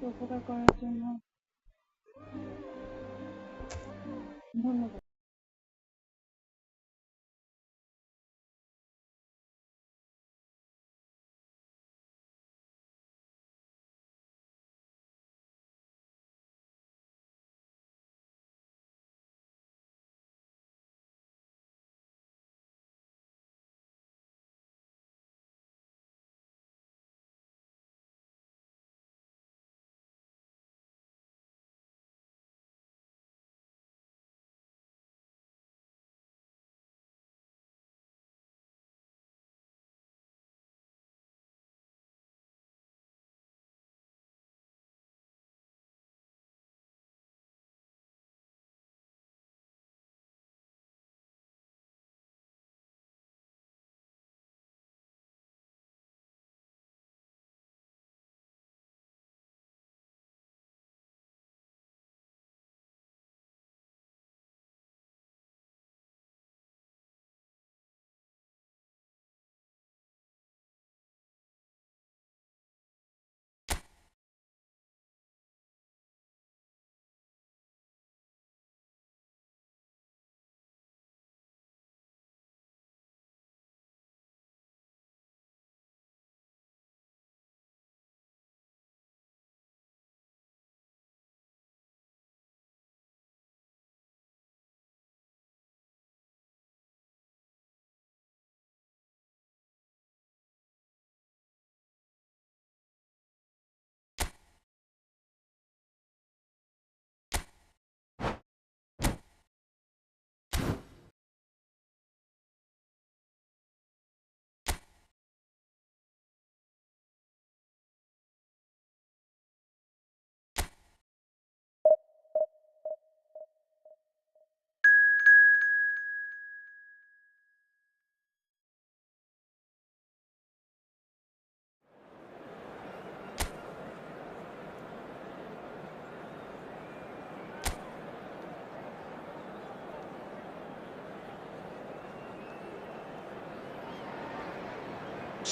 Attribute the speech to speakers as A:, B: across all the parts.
A: উপকার করার জন্য ধন্যবাদ।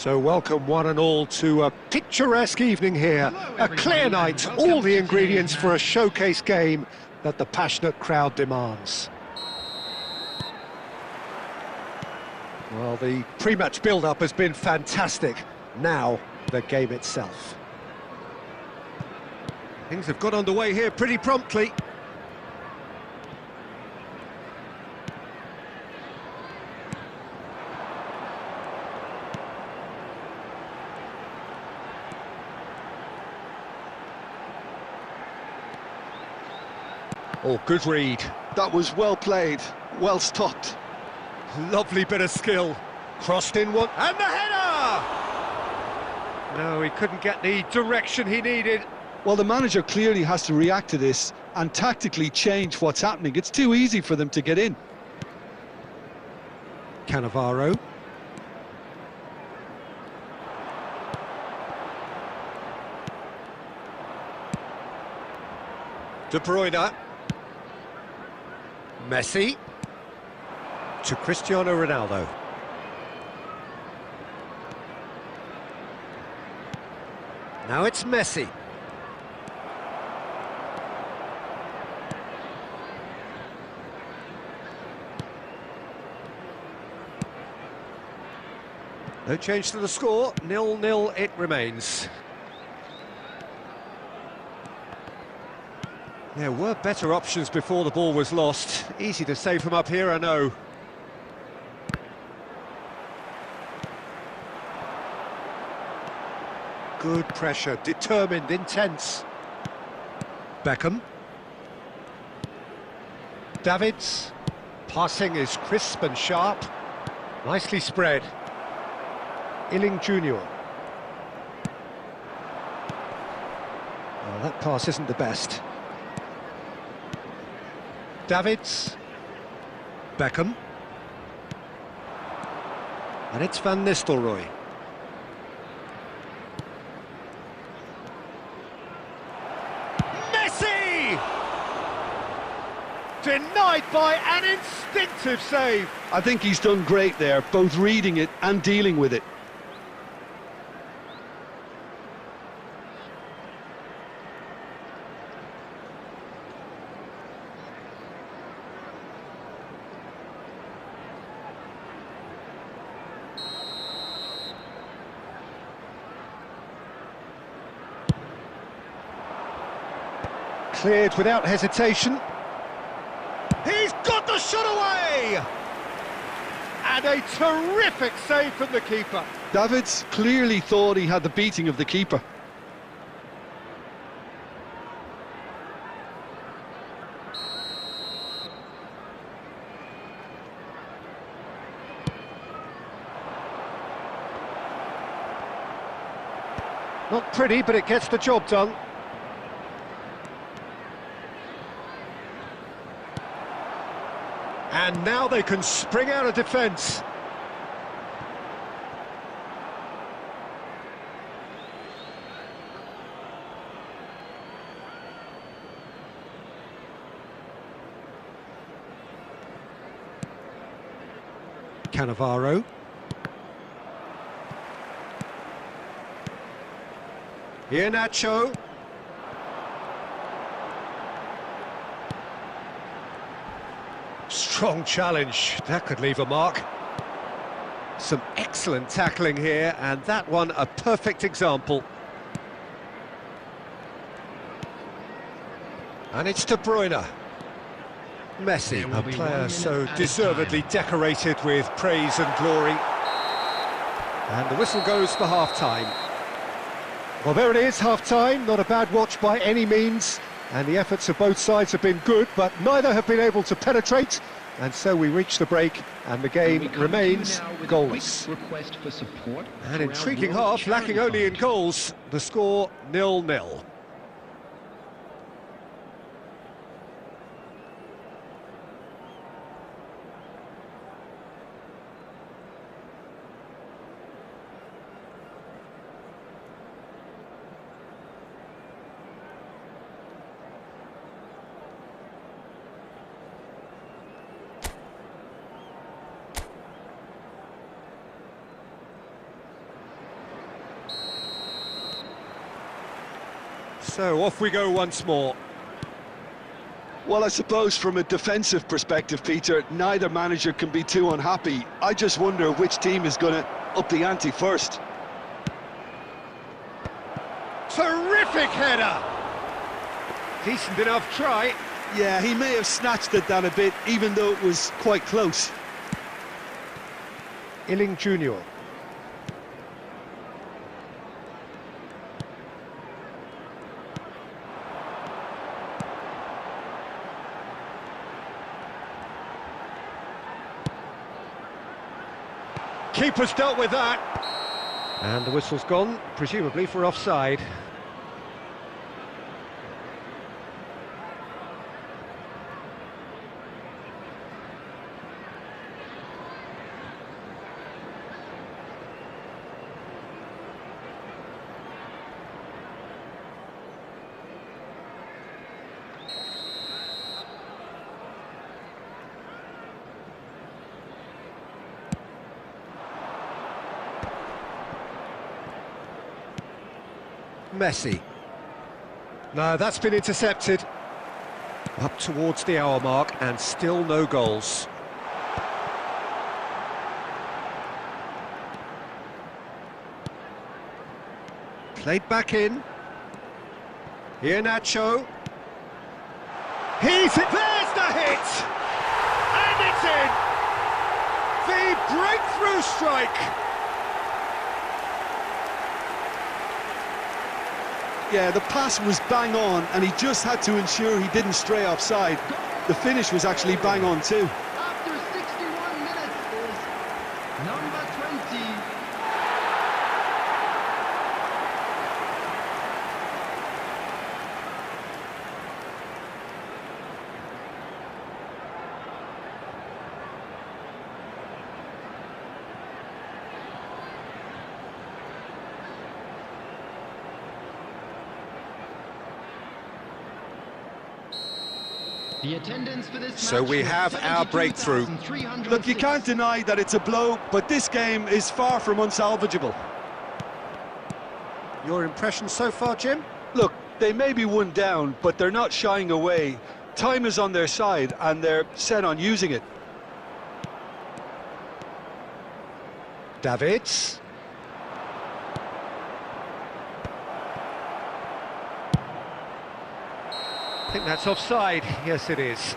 B: So welcome one and all to a picturesque evening here, a clear night, all the ingredients for a showcase game that the passionate crowd demands. Well, the pre-match build-up has been fantastic. Now, the game itself. Things have got underway here pretty promptly. Oh, good read.
C: That was well played, well stopped.
B: Lovely bit of skill. Crossed in one, and the header! No, he couldn't get the direction he needed.
C: Well, the manager clearly has to react to this and tactically change what's happening. It's too easy for them to get in.
B: Cannavaro. De Bruyne. Messi to Cristiano Ronaldo. Now it's Messi. No change to the score, 0-0 it remains. There were better options before the ball was lost. Easy to say from up here, I know. Good pressure, determined, intense. Beckham. Davids. Passing is crisp and sharp. Nicely spread. Illing Jr. Well, that pass isn't the best. Davids, Beckham, and it's Van Nistelrooy. Messi! Denied by an instinctive save.
C: I think he's done great there, both reading it and dealing with it.
B: Cleared without hesitation. He's got the shot away! And a terrific save from the keeper.
C: Davids clearly thought he had the beating of the keeper.
B: Not pretty, but it gets the job done. And now they can spring out of defence. Cannavaro. Here Nacho. Strong challenge, that could leave a mark. Some excellent tackling here, and that one a perfect example. And it's De Bruyne. Messi, a player so deservedly decorated with praise and glory. And the whistle goes for half-time. Well, there it is, half-time. Not a bad watch by any means. And the efforts of both sides have been good, but neither have been able to penetrate. And so we reach the break, and the game remains goalless. An intriguing half, lacking only in goals. The score 0-0. So off we go once more.
C: Well, I suppose from a defensive perspective, Peter, neither manager can be too unhappy. I just wonder which team is going to up the ante first.
B: Terrific header! Decent enough try.
C: Yeah, he may have snatched it down a bit, even though it was quite close.
B: Illing Jr. Keeper's dealt with that. And the whistle's gone, presumably for offside. Messi. No, that's been intercepted. Up towards the hour mark and still no goals. Played back in. Here Nacho. He's it. There's the hit! And it's in! The breakthrough strike!
C: Yeah, the pass was bang on, and he just had to ensure he didn't stray offside. The finish was actually bang on too.
D: After 61 minutes is number 20. The attendance for this
B: So
D: match
B: we
D: was
B: have our breakthrough.
D: 72,306.
C: Look, you can't deny that it's a blow, but this game is far from unsalvageable.
B: Your impression so far, Jim?
C: Look, they may be one down, but they're not shying away. Time is on their side, and they're set on using it.
B: Davids. think that's offside. Yes, it is.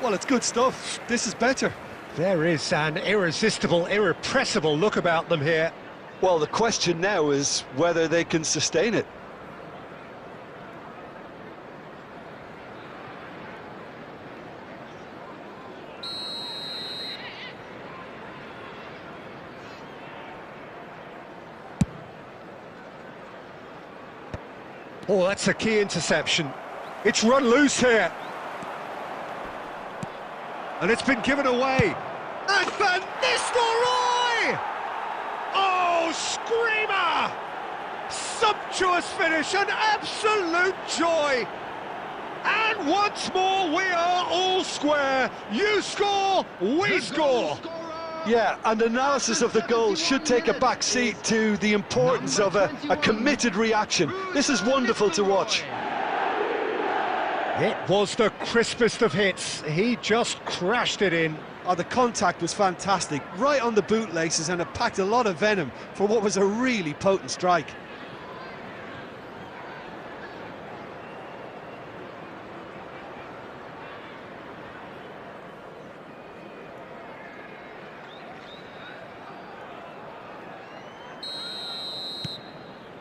C: Well, it's good stuff. This is better.
B: There is an irresistible, irrepressible look about them here.
C: Well, the question now is whether they can sustain it.
B: Oh, that's a key interception. It's run loose here. And it's been given away. And Van Nistelrooy! Oh, screamer! Sumptuous finish, an absolute joy. And once more, we are all square. You score, we score.
C: Yeah, and analysis of the goal should take a back seat to the importance of a committed reaction. This is wonderful to watch.
B: It was the crispest of hits. He just crashed it in.
C: Oh, the contact was fantastic, right on the bootlaces, and it packed a lot of venom for what was a really potent strike.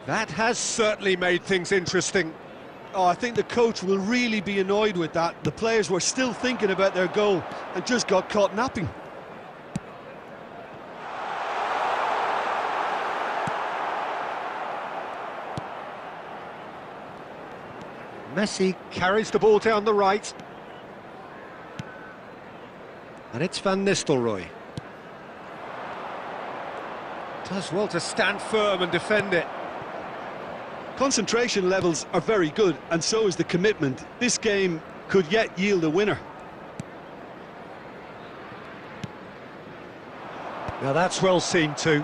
B: That has certainly made things interesting.
C: Oh, I think the coach will really be annoyed with that. The players were still thinking about their goal and just got caught napping.
B: Messi carries the ball down the right. And it's Van Nistelrooy. Does well to stand firm and defend it.
C: Concentration levels are very good, and so is the commitment. This game could yet yield a winner.
B: Now that's well seen too.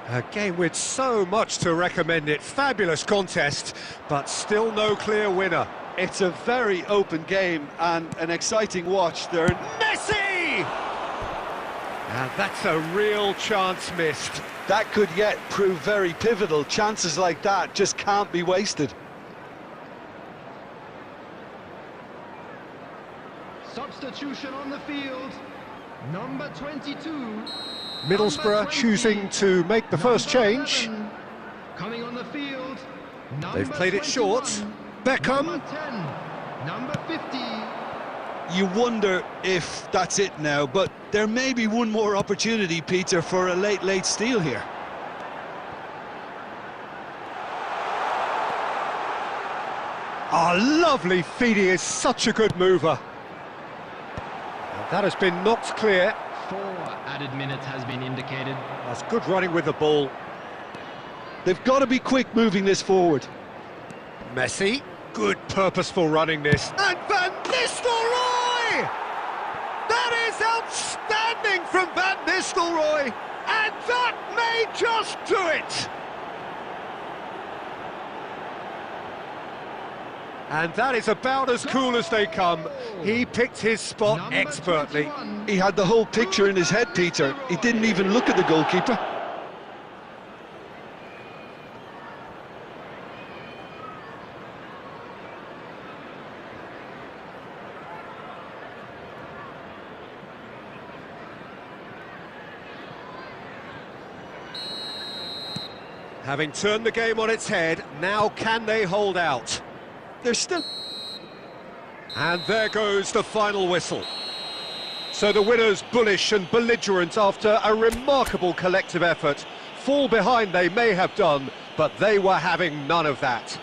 B: A game with so much to recommend it. Fabulous contest, but still no clear winner.
C: It's a very open game and an exciting watch.
B: Messi! And that's a real chance missed.
C: That could yet prove very pivotal. Chances like that just can't be wasted.
D: Substitution on the field. Number 22.
B: Middlesbrough choosing to make the first change.
D: Coming on the field.
B: They've played it short. Beckham.
D: Number 10. Number 50.
C: You wonder if that's it now, but there may be one more opportunity, Peter, for a late steal here.
B: Oh, lovely feed. He is such a good mover. And that has been knocked clear.
D: 4 added minutes has been indicated.
B: That's good running with the ball.
C: They've got to be quick moving this forward.
B: Messi. Good purposeful running this. And Van Nistelrooy! That is outstanding from Van Nistelrooy! And that may just do it! And that is about as cool as they come. He picked his spot
D: Number
B: expertly.
D: 21.
C: He had the whole picture in his head, Peter. He didn't even look at the goalkeeper.
B: Having turned the game on its head, now can they hold out?
C: They're still...
B: And there goes the final whistle. So the winners, bullish and belligerent after a remarkable collective effort. Fall behind they may have done, but they were having none of that.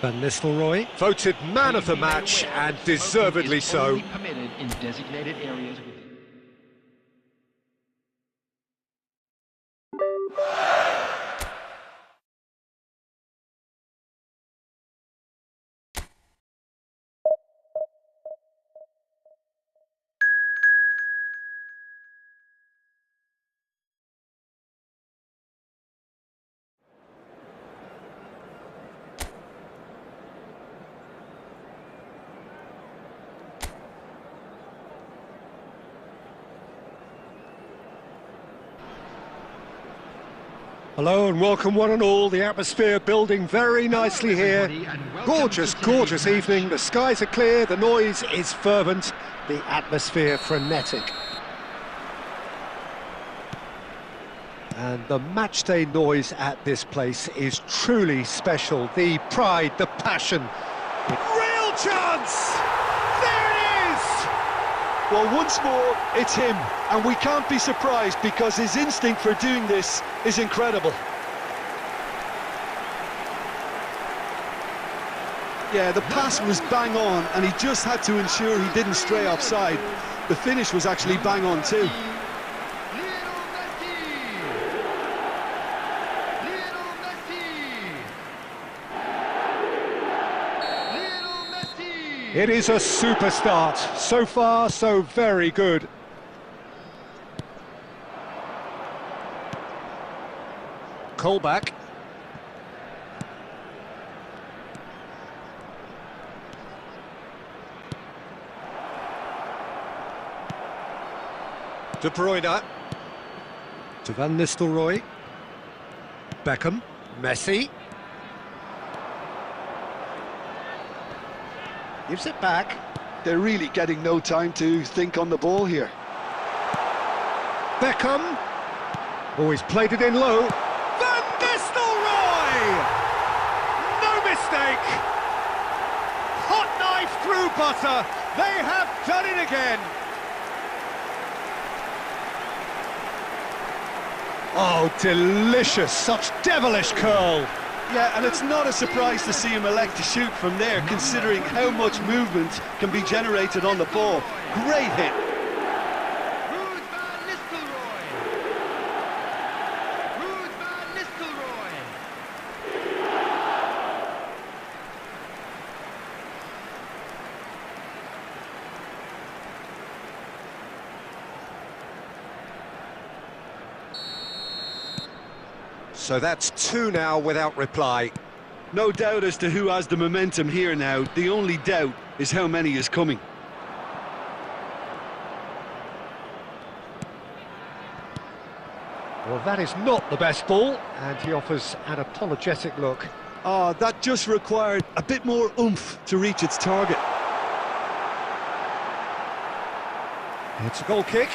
B: Van Nistelrooy voted man of the match, and deservedly so.
D: Only permitted in designated areas within.
B: Hello and welcome one and all. The atmosphere building very nicely here. Gorgeous, gorgeous evening. The skies are clear, the noise is fervent, the atmosphere frenetic. And the matchday noise at this place is truly special. The pride, the passion. Real chance! There it is!
C: Well, once more, it's him, and we can't be surprised because his instinct for doing this is incredible. Yeah, the pass was bang on, and he just had to ensure he didn't stray offside. The finish was actually bang on too.
B: It is a super start. So far, so very good. Colback. De Bruyne. To Van Nistelrooy. Beckham. Messi. Gives it back.
C: They're really getting no time to think on the ball here.
B: Beckham. Oh, he's played it in low. Van Nistelrooy! No mistake! Hot knife through butter. They have done it again. Oh, delicious. Such devilish curl.
C: Yeah, and it's not a surprise to see him elect to shoot from there, considering how much movement can be generated on the ball. Great hit.
B: So that's two now without reply.
C: No doubt as to who has the momentum here now. The only doubt is how many is coming.
B: Well, that is not the best ball, and he offers an apologetic look.
C: Oh, that just required a bit more oomph to reach its target.
B: It's a goal kick.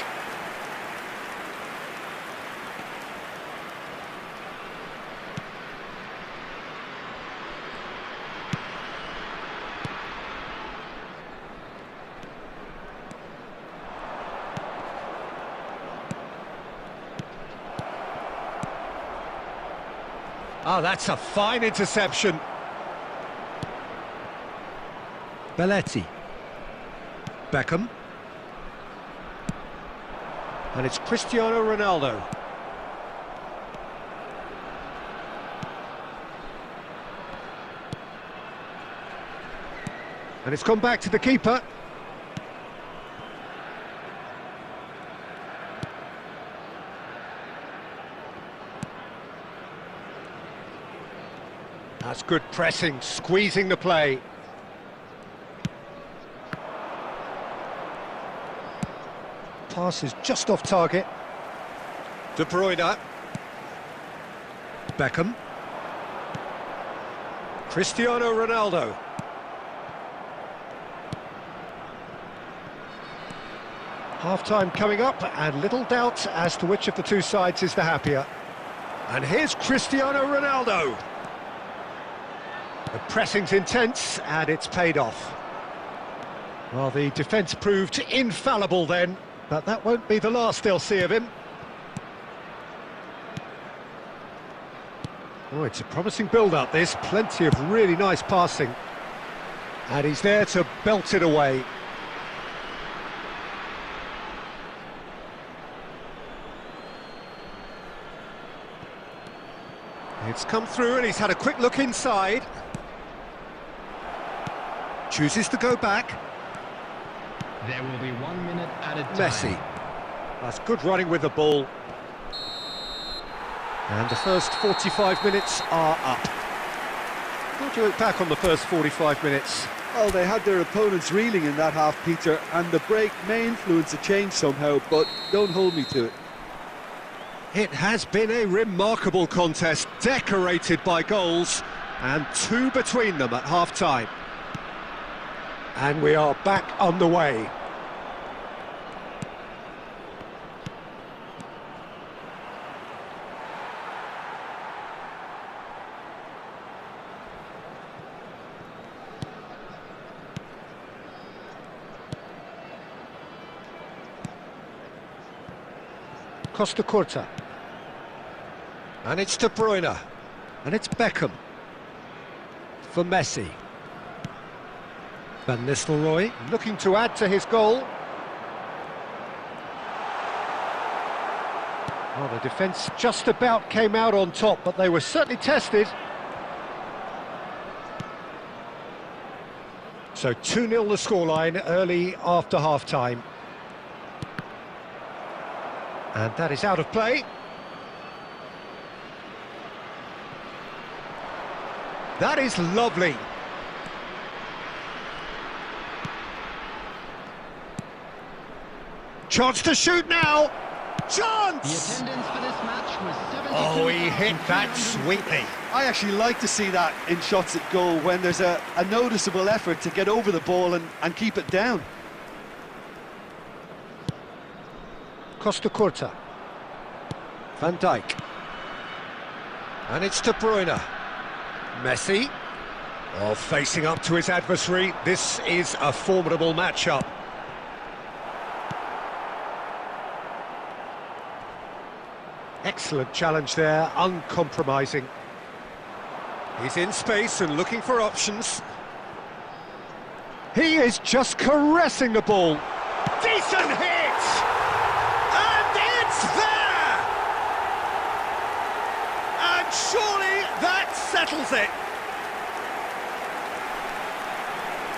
B: Oh, that's a fine interception. Belletti. Beckham. And it's Cristiano Ronaldo. And it's come back to the keeper. That's good pressing, squeezing the play. Pass is just off target. De Bruyne. Beckham. Cristiano Ronaldo. Half-time coming up, and little doubt as to which of the two sides is the happier. And here's Cristiano Ronaldo. The pressing's intense, and it's paid off. Well, the defence proved infallible then, but that won't be the last they'll see of him. Oh, it's a promising build-up, this. Plenty of really nice passing. And he's there to belt it away. It's come through, and he's had a quick look inside. Chooses to go back.
D: There will be 1 minute added time.
B: Messi. That's good running with the ball. And the first 45 minutes are up. What do you look back on the first 45 minutes?
C: Well, they had their opponents reeling in that half, Peter, and the break may influence a change somehow, but don't hold me to it.
B: It has been a remarkable contest, decorated by goals, and two between them at half-time. And we are back on the way. Costa Curta. And it's De Bruyne. And it's Beckham. For Messi. Van Nistelrooy looking to add to his goal. Well, the defence just about came out on top, but they were certainly tested. So 2-0 the scoreline early after half-time. And that is out of play. That is lovely. Chance to shoot now. Chance!
D: The attendance for this match was 72.
B: Oh, he hit that sweetly.
C: I actually like to see that in shots at goal when there's a noticeable effort to get over the ball and keep it down.
B: Costa Curta. Van Dijk. And it's De Bruyne. Messi. Oh, facing up to his adversary. This is a formidable matchup. Excellent challenge there, uncompromising. He's in space and looking for options. He is just caressing the ball. Decent hit! And it's there! And surely that settles it.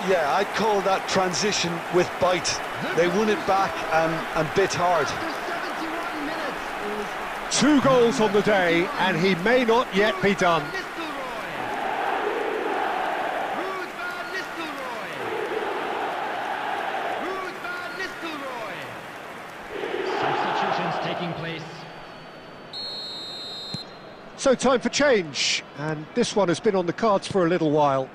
C: Yeah, I'd call that transition with bite. They won it back and bit hard.
D: After 71 minutes, it was
B: 2 goals on the day, and he may not yet be done.
D: substitutions taking place.
B: So time for change, and this one has been on the cards for a little while.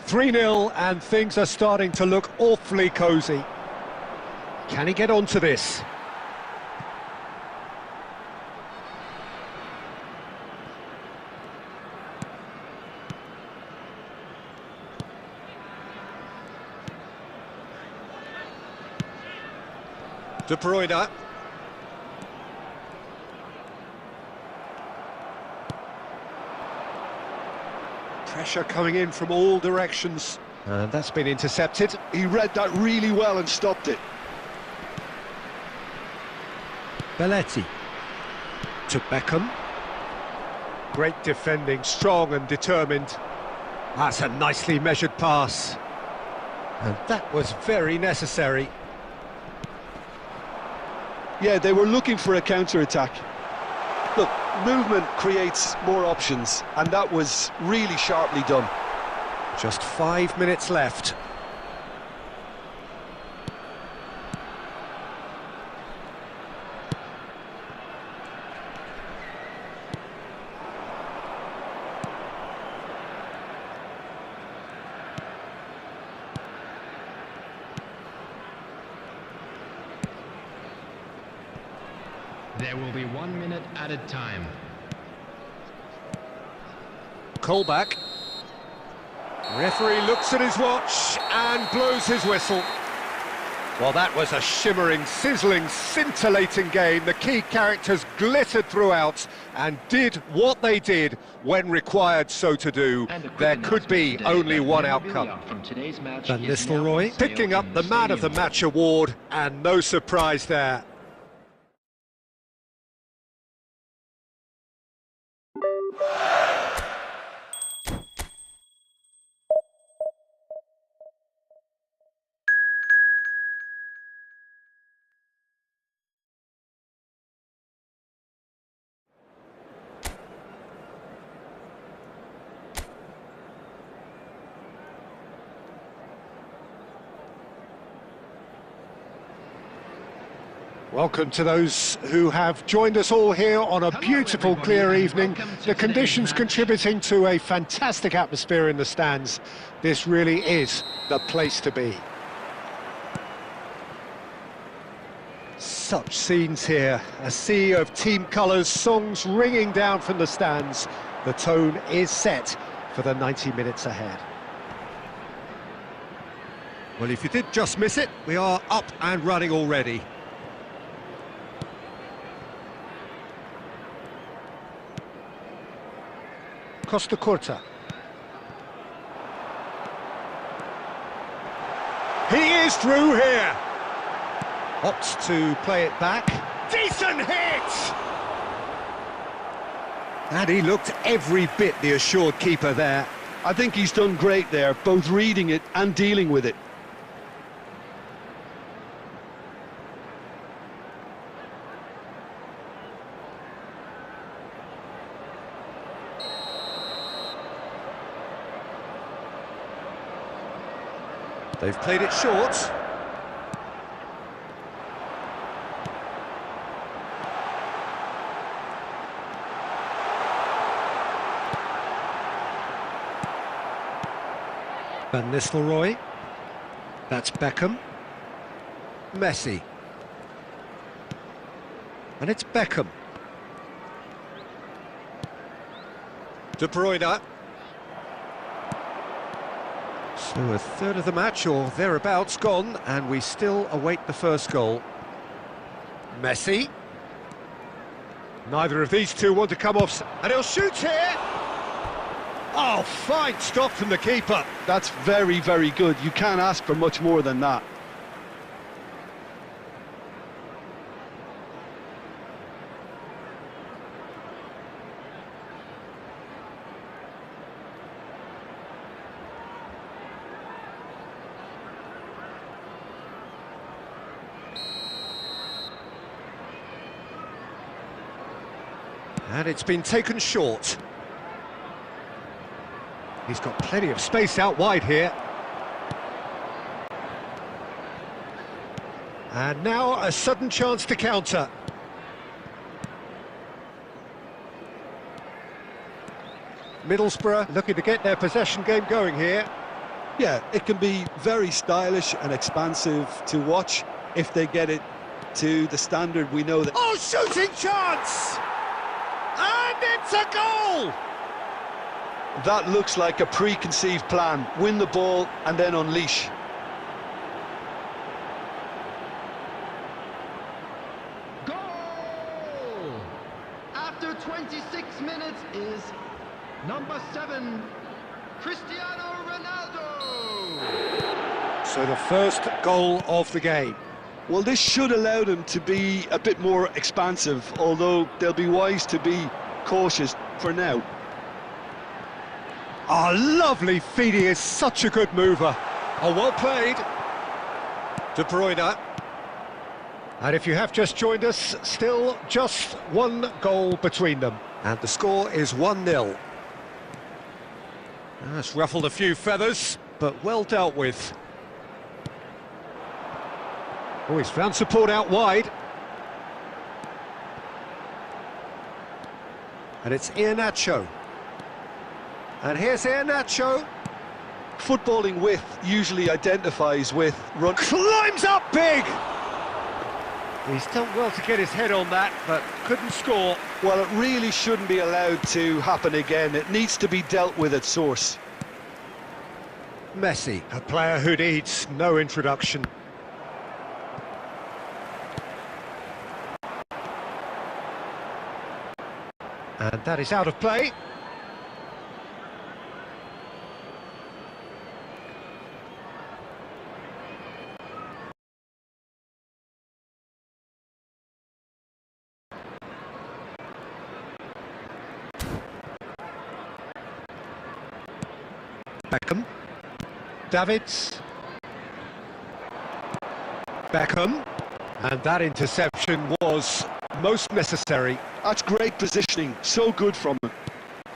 B: 3-0, and things are starting to look awfully cosy. Can he get onto this? De Bruyne. Pressure coming in from all directions. And that's been intercepted.
C: He read that really well and stopped it.
B: Belletti. To Beckham. Great defending, strong and determined. That's a nicely measured pass. And that was very necessary.
C: Yeah, they were looking for a counter-attack. Look, movement creates more options, and that was really sharply done.
B: Just 5 minutes left.
D: There will be 1 minute added time.
B: Callback. Referee looks at his watch and blows his whistle. Well, that was a shimmering, sizzling, scintillating game. The key characters glittered throughout and did what they did when required so to do. There could be only one outcome. Van Nistelrooy picking up the Man of the Match award, and no surprise there. Welcome to those who have joined us all here on a beautiful, clear evening. The conditions contributing to a fantastic atmosphere in the stands. This really is the place to be. Such scenes here, a sea of team colours, songs ringing down from the stands. The tone is set for the 90 minutes ahead. Well, if you did just miss it, we are up and running already. Costa Curta. He is through here. Opts to play it back. Decent hit! And he looked every bit the assured keeper there.
C: I think he's done great there, both reading it and dealing with it.
B: They've played it short. Van Nistelrooy. That's Beckham. Messi. And it's Beckham. De Bruyne. So a third of the match, or thereabouts, gone, and we still await the first goal. Messi. Neither of these two want to come off, and he'll shoot here! Oh, fine stop from the keeper.
C: That's very, very good. You can't ask for much more than that.
B: And it's been taken short. He's got plenty of space out wide here. And now a sudden chance to counter. Middlesbrough looking to get their possession game going here.
C: Yeah, it can be very stylish and expansive to watch if they get it to the standard we know that...
B: Oh, shooting chance! And it's a goal!
C: That looks like a preconceived plan. Win the ball and then unleash.
D: Goal! After 26 minutes is number 7, Cristiano Ronaldo!
B: So the first goal of the game.
C: Well, this should allow them to be a bit more expansive, although they'll be wise to be cautious for now.
B: Oh, lovely feed, he is such a good mover. Oh, well played. De Bruyne. And if you have just joined us, still just one goal between them. And the score is 1-0. That's ruffled a few feathers, but well dealt with. Oh, he's found support out wide. And it's Iheanacho. And here's Iheanacho.
C: Footballing width usually identifies with run.
B: Climbs up big! He's done well to get his head on that, but couldn't score.
C: Well, it really shouldn't be allowed to happen again. It needs to be dealt with at source.
B: Messi, a player who needs no introduction. And that is out of play. Beckham. Davids. Beckham. And that interception was most necessary.
C: That's great positioning, so good from him.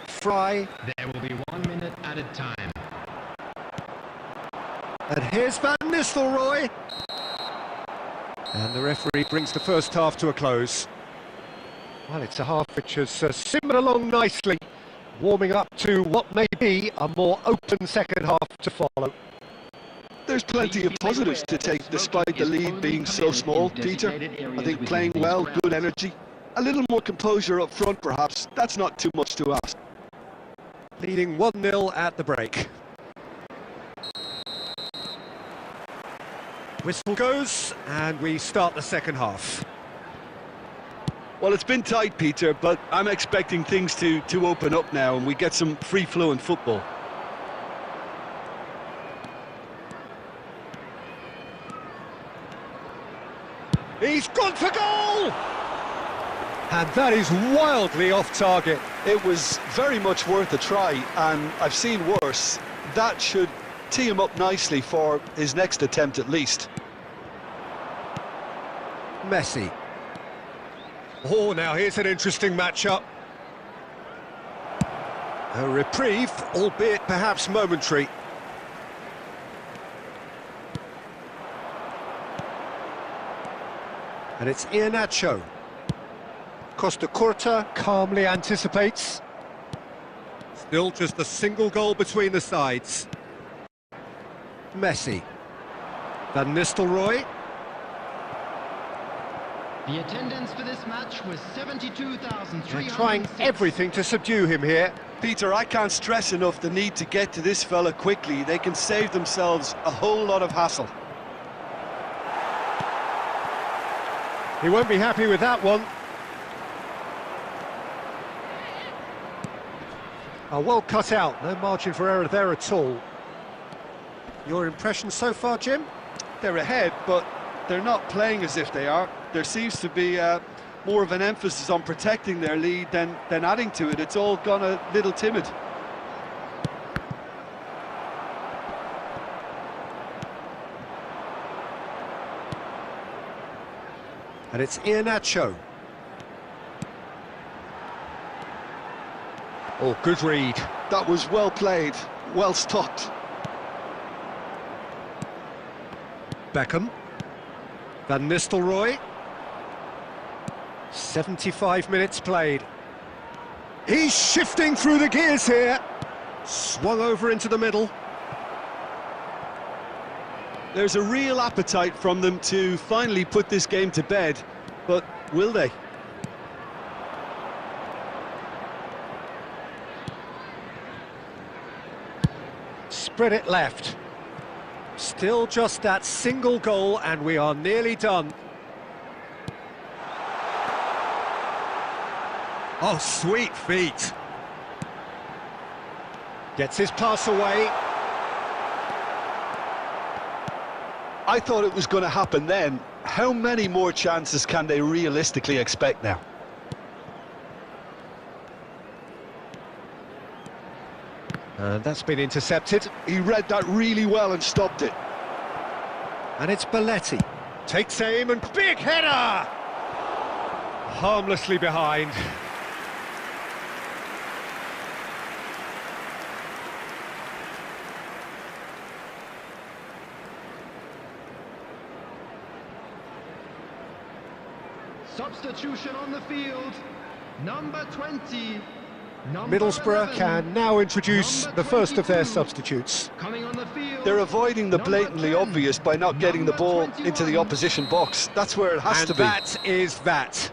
B: Fry.
D: There will be 1 minute added time.
B: And here's Van Nistelrooy. And the referee brings the first half to a close. Well, it's a half which has simmered along nicely, warming up to what may be a more open second half to follow.
C: There's plenty of positives to take despite the lead being so small, Peter. I think playing well, good energy. A little more composure up front perhaps, that's not too much to ask.
B: Leading 1-0 at the break. Whistle goes, and we start the second half.
C: Well, it's been tight, Peter, but I'm expecting things to open up now and we get some free-flowing football.
B: He's gone for goal! And that is wildly off target.
C: It was very much worth a try, and I've seen worse. That should tee him up nicely for his next attempt at least.
B: Messi. Oh, now here's an interesting matchup. A reprieve, albeit perhaps momentary. And it's Iheanacho. Costa Curta calmly anticipates. Still just a single goal between the sides. Messi. Van Nistelrooy.
D: The attendance for this match was 72,306.
B: They're trying everything to subdue him here.
C: Peter, I can't stress enough the need to get to this fella quickly. They can save themselves a whole lot of hassle.
B: He won't be happy with that one. Oh, well cut out, no margin for error there at all. Your impression so far, Jim?
C: They're ahead, but they're not playing as if they are. There seems to be more of an emphasis on protecting their lead than adding to it. It's all gone a little timid.
B: And it's Iheanacho. Oh, good read.
C: That was well played, well stopped.
B: Beckham. Van Nistelrooy. 75 minutes played. He's shifting through the gears here. Swung over into the middle.
C: There's a real appetite from them to finally put this game to bed, but will they?
B: Spread it left. Still just that single goal and we are nearly done. Oh, sweet feet. Gets his pass away.
C: I thought it was going to happen then. How many more chances can they realistically expect now?
B: And that's been intercepted.
C: He read that really well and stopped it.
B: And it's Belletti. Takes aim and big header! Harmlessly behind.
D: Substitution on the field, number 20.
B: Middlesbrough can now introduce the first of their substitutes.
D: Coming on the field,
C: They're avoiding the blatantly obvious by not getting the ball into the opposition box. That's where it has to be.
B: And that is that.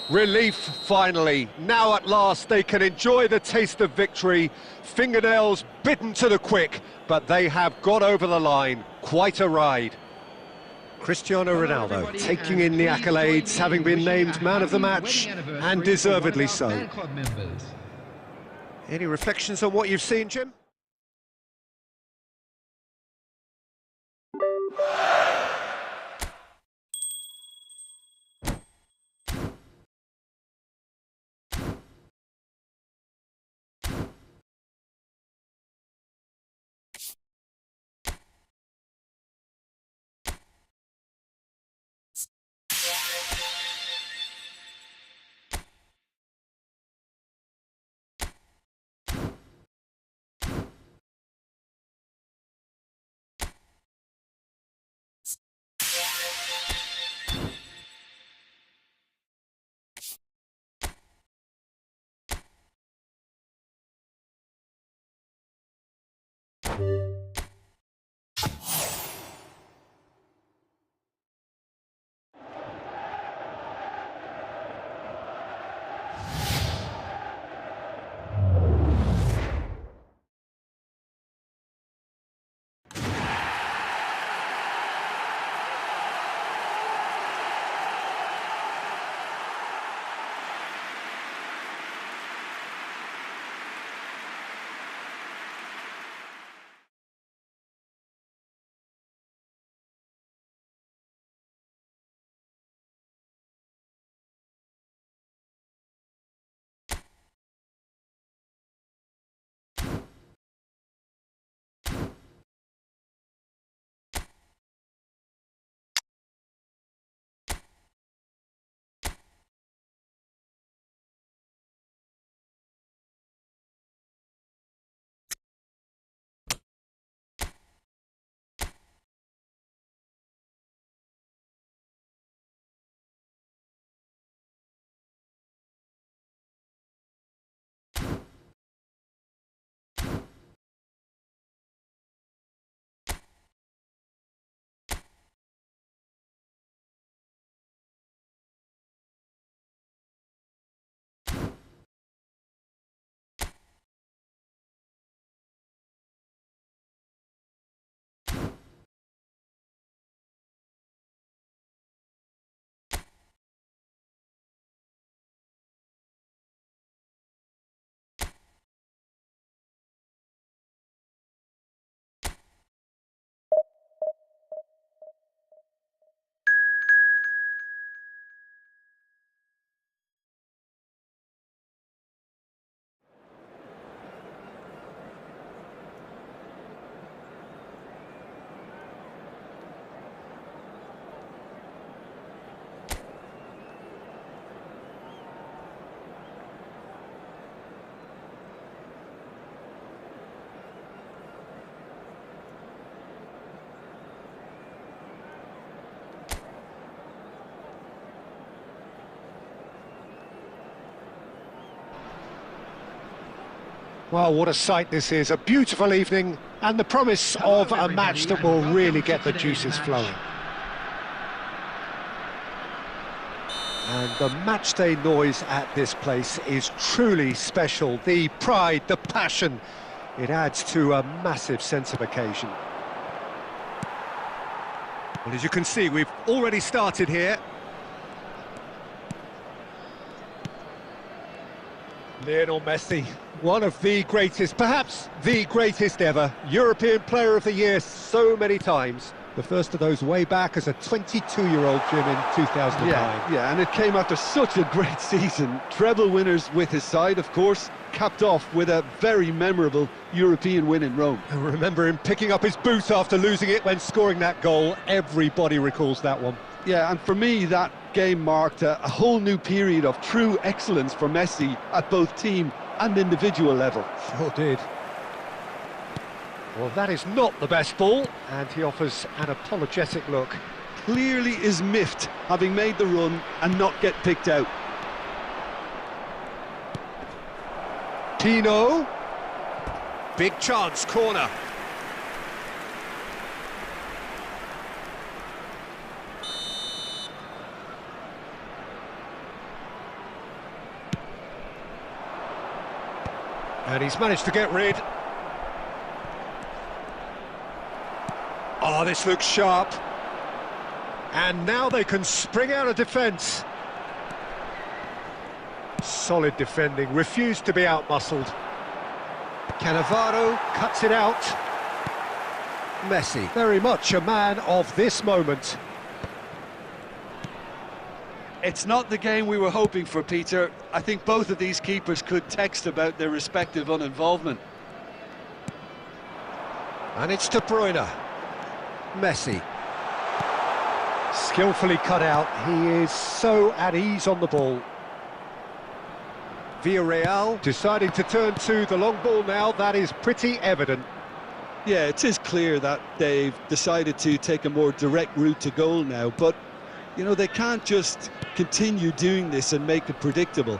B: Relief, finally. Now at last they can enjoy the taste of victory. Fingernails bitten to the quick, but they have got over the line. Quite a ride. Cristiano Ronaldo taking in the accolades, having been named man of the match, and deservedly so. Any reflections on what you've seen, Jim? Well, what a sight this is. A beautiful evening and the promise of a match that will really get the juices flowing. And the matchday noise at this place is truly special. The pride, the passion, it adds to a massive sense of occasion. Well, as you can see, we've already started here. Lionel Messi, one of the greatest, perhaps the greatest ever, European Player of the Year so many times. The first of those way back as a 22-year-old, Jim, in 2009.
C: Yeah, and it came after such a great season. Treble winners with his side, of course, capped off with a very memorable European win in Rome.
B: I remember him picking up his boot after losing it when scoring that goal. Everybody recalls that one.
C: Yeah, and for me, that game marked a whole new period of true excellence for Messi at both team and individual level.
B: Sure did. Well, that is not the best ball, and he offers an apologetic look.
C: Clearly is miffed, having made the run and not get picked out.
B: Pino. Big chance, corner. And he's managed to get rid. Oh, this looks sharp. And now they can spring out of defence. Solid defending, refused to be outmuscled. Cannavaro cuts it out. Messi, very much a man of this moment.
C: It's not the game we were hoping for, Peter. I think both of these keepers could text about their respective uninvolvement.
B: And it's De Bruyne. Messi. Skillfully cut out. He is so at ease on the ball. Villarreal deciding to turn to the long ball now. That is pretty evident.
C: Yeah, it is clear that they've decided to take a more direct route to goal now, but you know, they can't just continue doing this and make it predictable.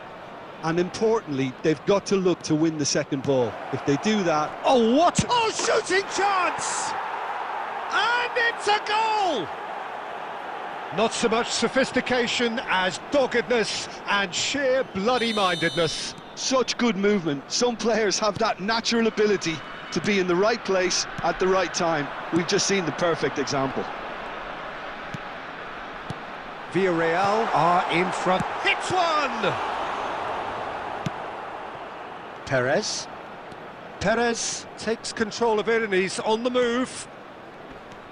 C: And importantly, they've got to look to win the second ball. If they do that...
B: Oh, what? Oh, shooting chance! And it's a goal! Not so much sophistication as doggedness and sheer bloody-mindedness.
C: Such good movement. Some players have that natural ability to be in the right place at the right time. We've just seen the perfect example.
B: Villarreal are in front. Hits one! Perez. Perez takes control of it and he's on the move.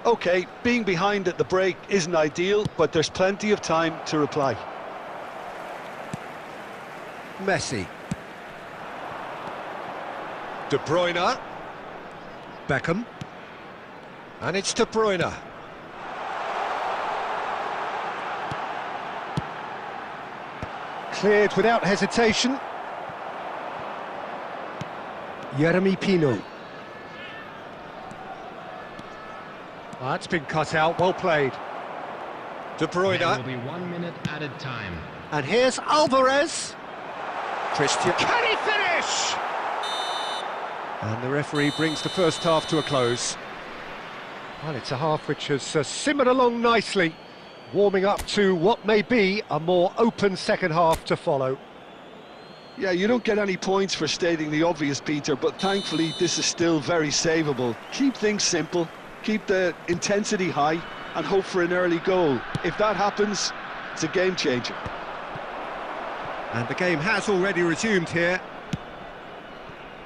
C: OK, being behind at the break isn't ideal, but there's plenty of time to reply.
B: Messi. De Bruyne. Beckham. And it's De Bruyne. Cleared without hesitation. Jeremy Pino. Well, that's been cut out, well played. De Bruyne.
D: There will be 1 minute added time.
B: And here's Alvarez. Christian. Can he finish? And the referee brings the first half to a close. Well, it's a half which has simmered along nicely, warming up to what may be a more open second half to follow.
C: Yeah, you don't get any points for stating the obvious, Peter, but thankfully this is still very savable. Keep things simple, keep the intensity high, and hope for an early goal. If that happens, it's a game changer.
B: And the game has already resumed here.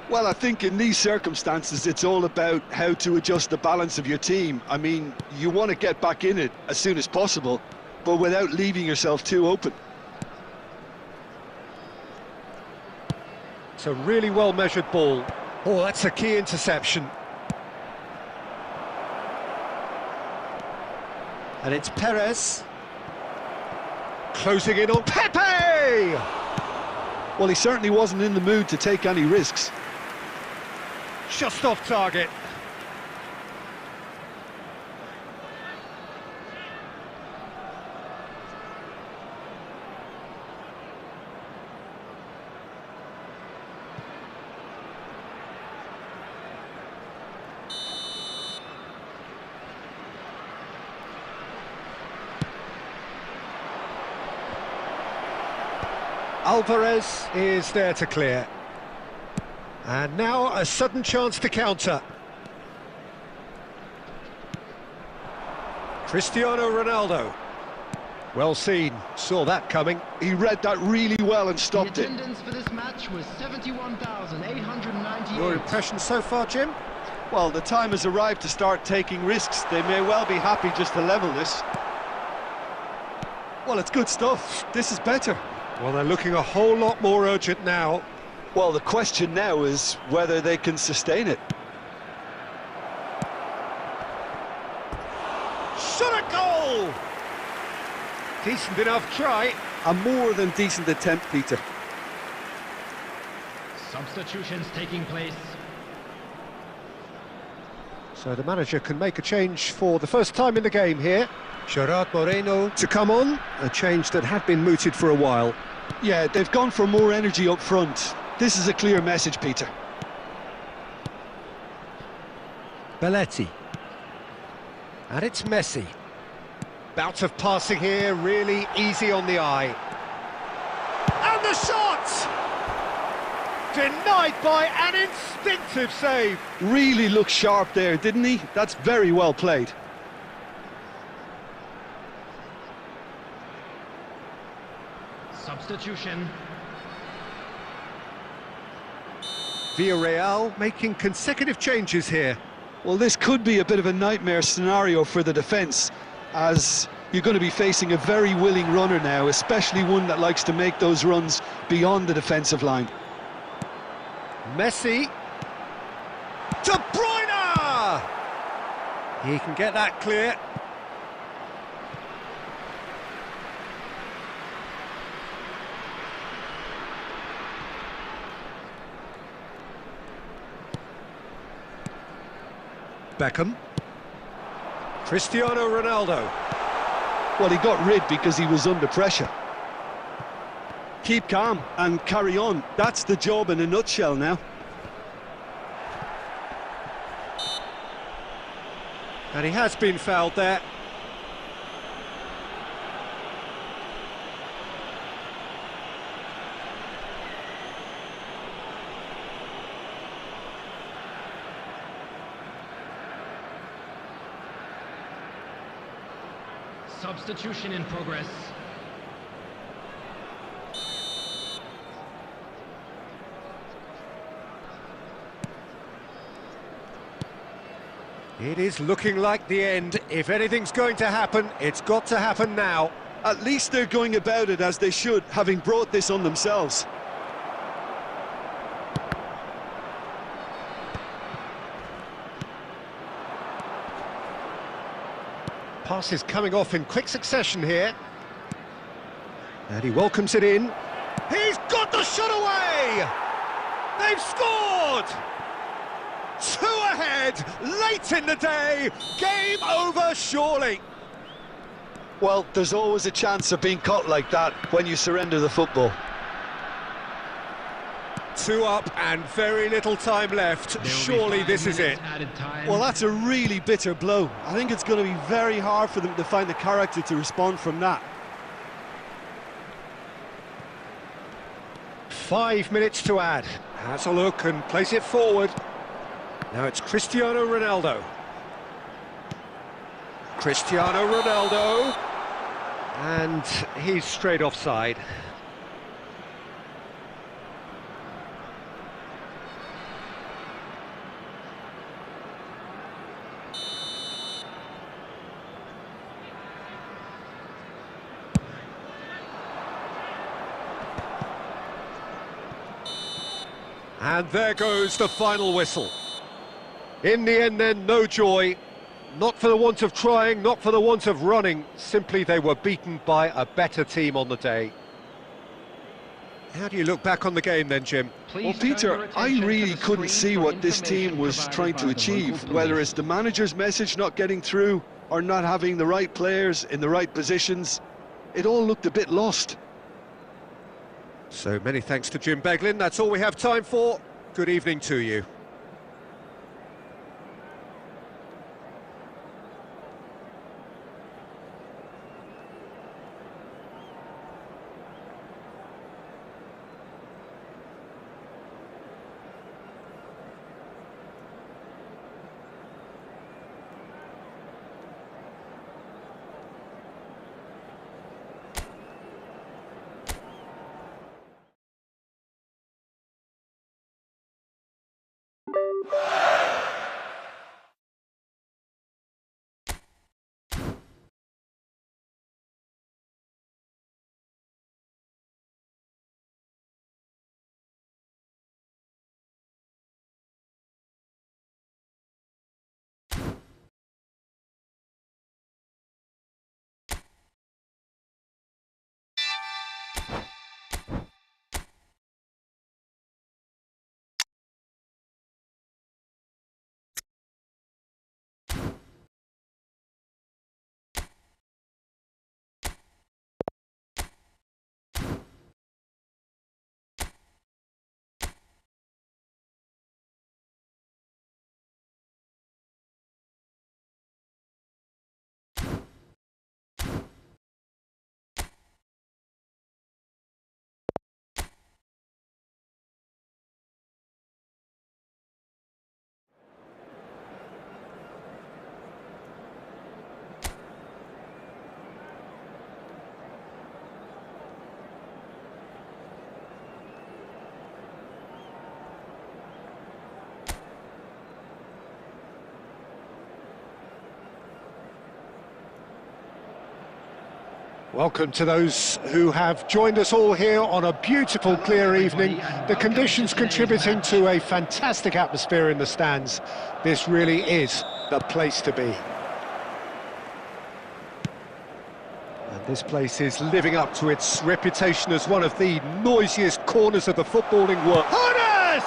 C: Well, I think in these circumstances, it's all about how to adjust the balance of your team. I mean, you want to get back in it as soon as possible, but without leaving yourself too open.
B: It's a really well-measured ball. Oh, that's a key interception. And it's Perez. Closing in on Pepe!
C: Well, he certainly wasn't in the mood to take any risks.
B: Just off target. Alvarez is there to clear. And now a sudden chance to counter. Cristiano Ronaldo. Well seen, saw that coming.
C: He read that really well and stopped
D: The
C: it.
D: attendance for this match was 71,898.
B: Your impression so far, Jim?
C: Well, the time has arrived to start taking risks. They may well be happy just to level this. Well, it's good stuff. This is better.
B: Well, they're looking a whole lot more urgent now.
C: Well, the question now is whether they can sustain it.
B: Shot a goal! Decent enough try.
C: A more than decent attempt, Peter.
D: Substitutions taking place.
B: So the manager can make a change for the first time in the game here. Gerard Moreno to come on, a change that had been mooted for a while.
C: Yeah, they've gone for more energy up front. This is a clear message, Peter.
B: Belletti. And it's Messi. Bout of passing here, really easy on the eye. And the shot! Denied by an instinctive save.
C: Really looked sharp there, didn't he? That's very well played.
D: Substitution.
B: Villarreal making consecutive changes here.
C: Well, this could be a bit of a nightmare scenario for the defence, as you're going to be facing a very willing runner now, especially one that likes to make those runs beyond the defensive line.
B: Messi. De Bruyne! He can get that clear. Beckham. Cristiano Ronaldo.
C: Well, he got rid because he was under pressure. Keep calm and carry on. That's the job in a nutshell now.
B: And he has been fouled there.
D: Substitution in progress.
B: It is looking like the end. If anything's going to happen, it's got to happen now.
C: At least they're going about it as they should, having brought this on themselves.
B: Passes coming off in quick succession here. And he welcomes it in. He's got the shot away! They've scored! 2 ahead, late in the day, game over surely.
C: Well, there's always a chance of being caught like that when you surrender the football.
B: 2 up and very little time left. Surely this is it.
C: Well, that's a really bitter blow. I think it's going to be very hard for them to find the character to respond from that.
B: 5 minutes to add. Has a look and plays it forward. Now it's Cristiano Ronaldo. Cristiano Ronaldo. And he's straight offside. And there goes the final whistle. In the end then, no joy. Not for the want of trying, not for the want of running. Simply they were beaten by a better team on the day. How do you look back on the game then, Jim?
C: Well, Peter, I really couldn't see what this team was trying to achieve, whether it's the manager's message not getting through or not having the right players in the right positions. It all looked a bit lost.
B: So many thanks to Jim Beglin. That's all we have time for. Good evening to you. Welcome to those who have joined us all here on a beautiful, clear evening. The conditions contributing to a fantastic atmosphere in the stands. This really is the place to be. And this place is living up to its reputation as one of the noisiest corners of the footballing world. Hones!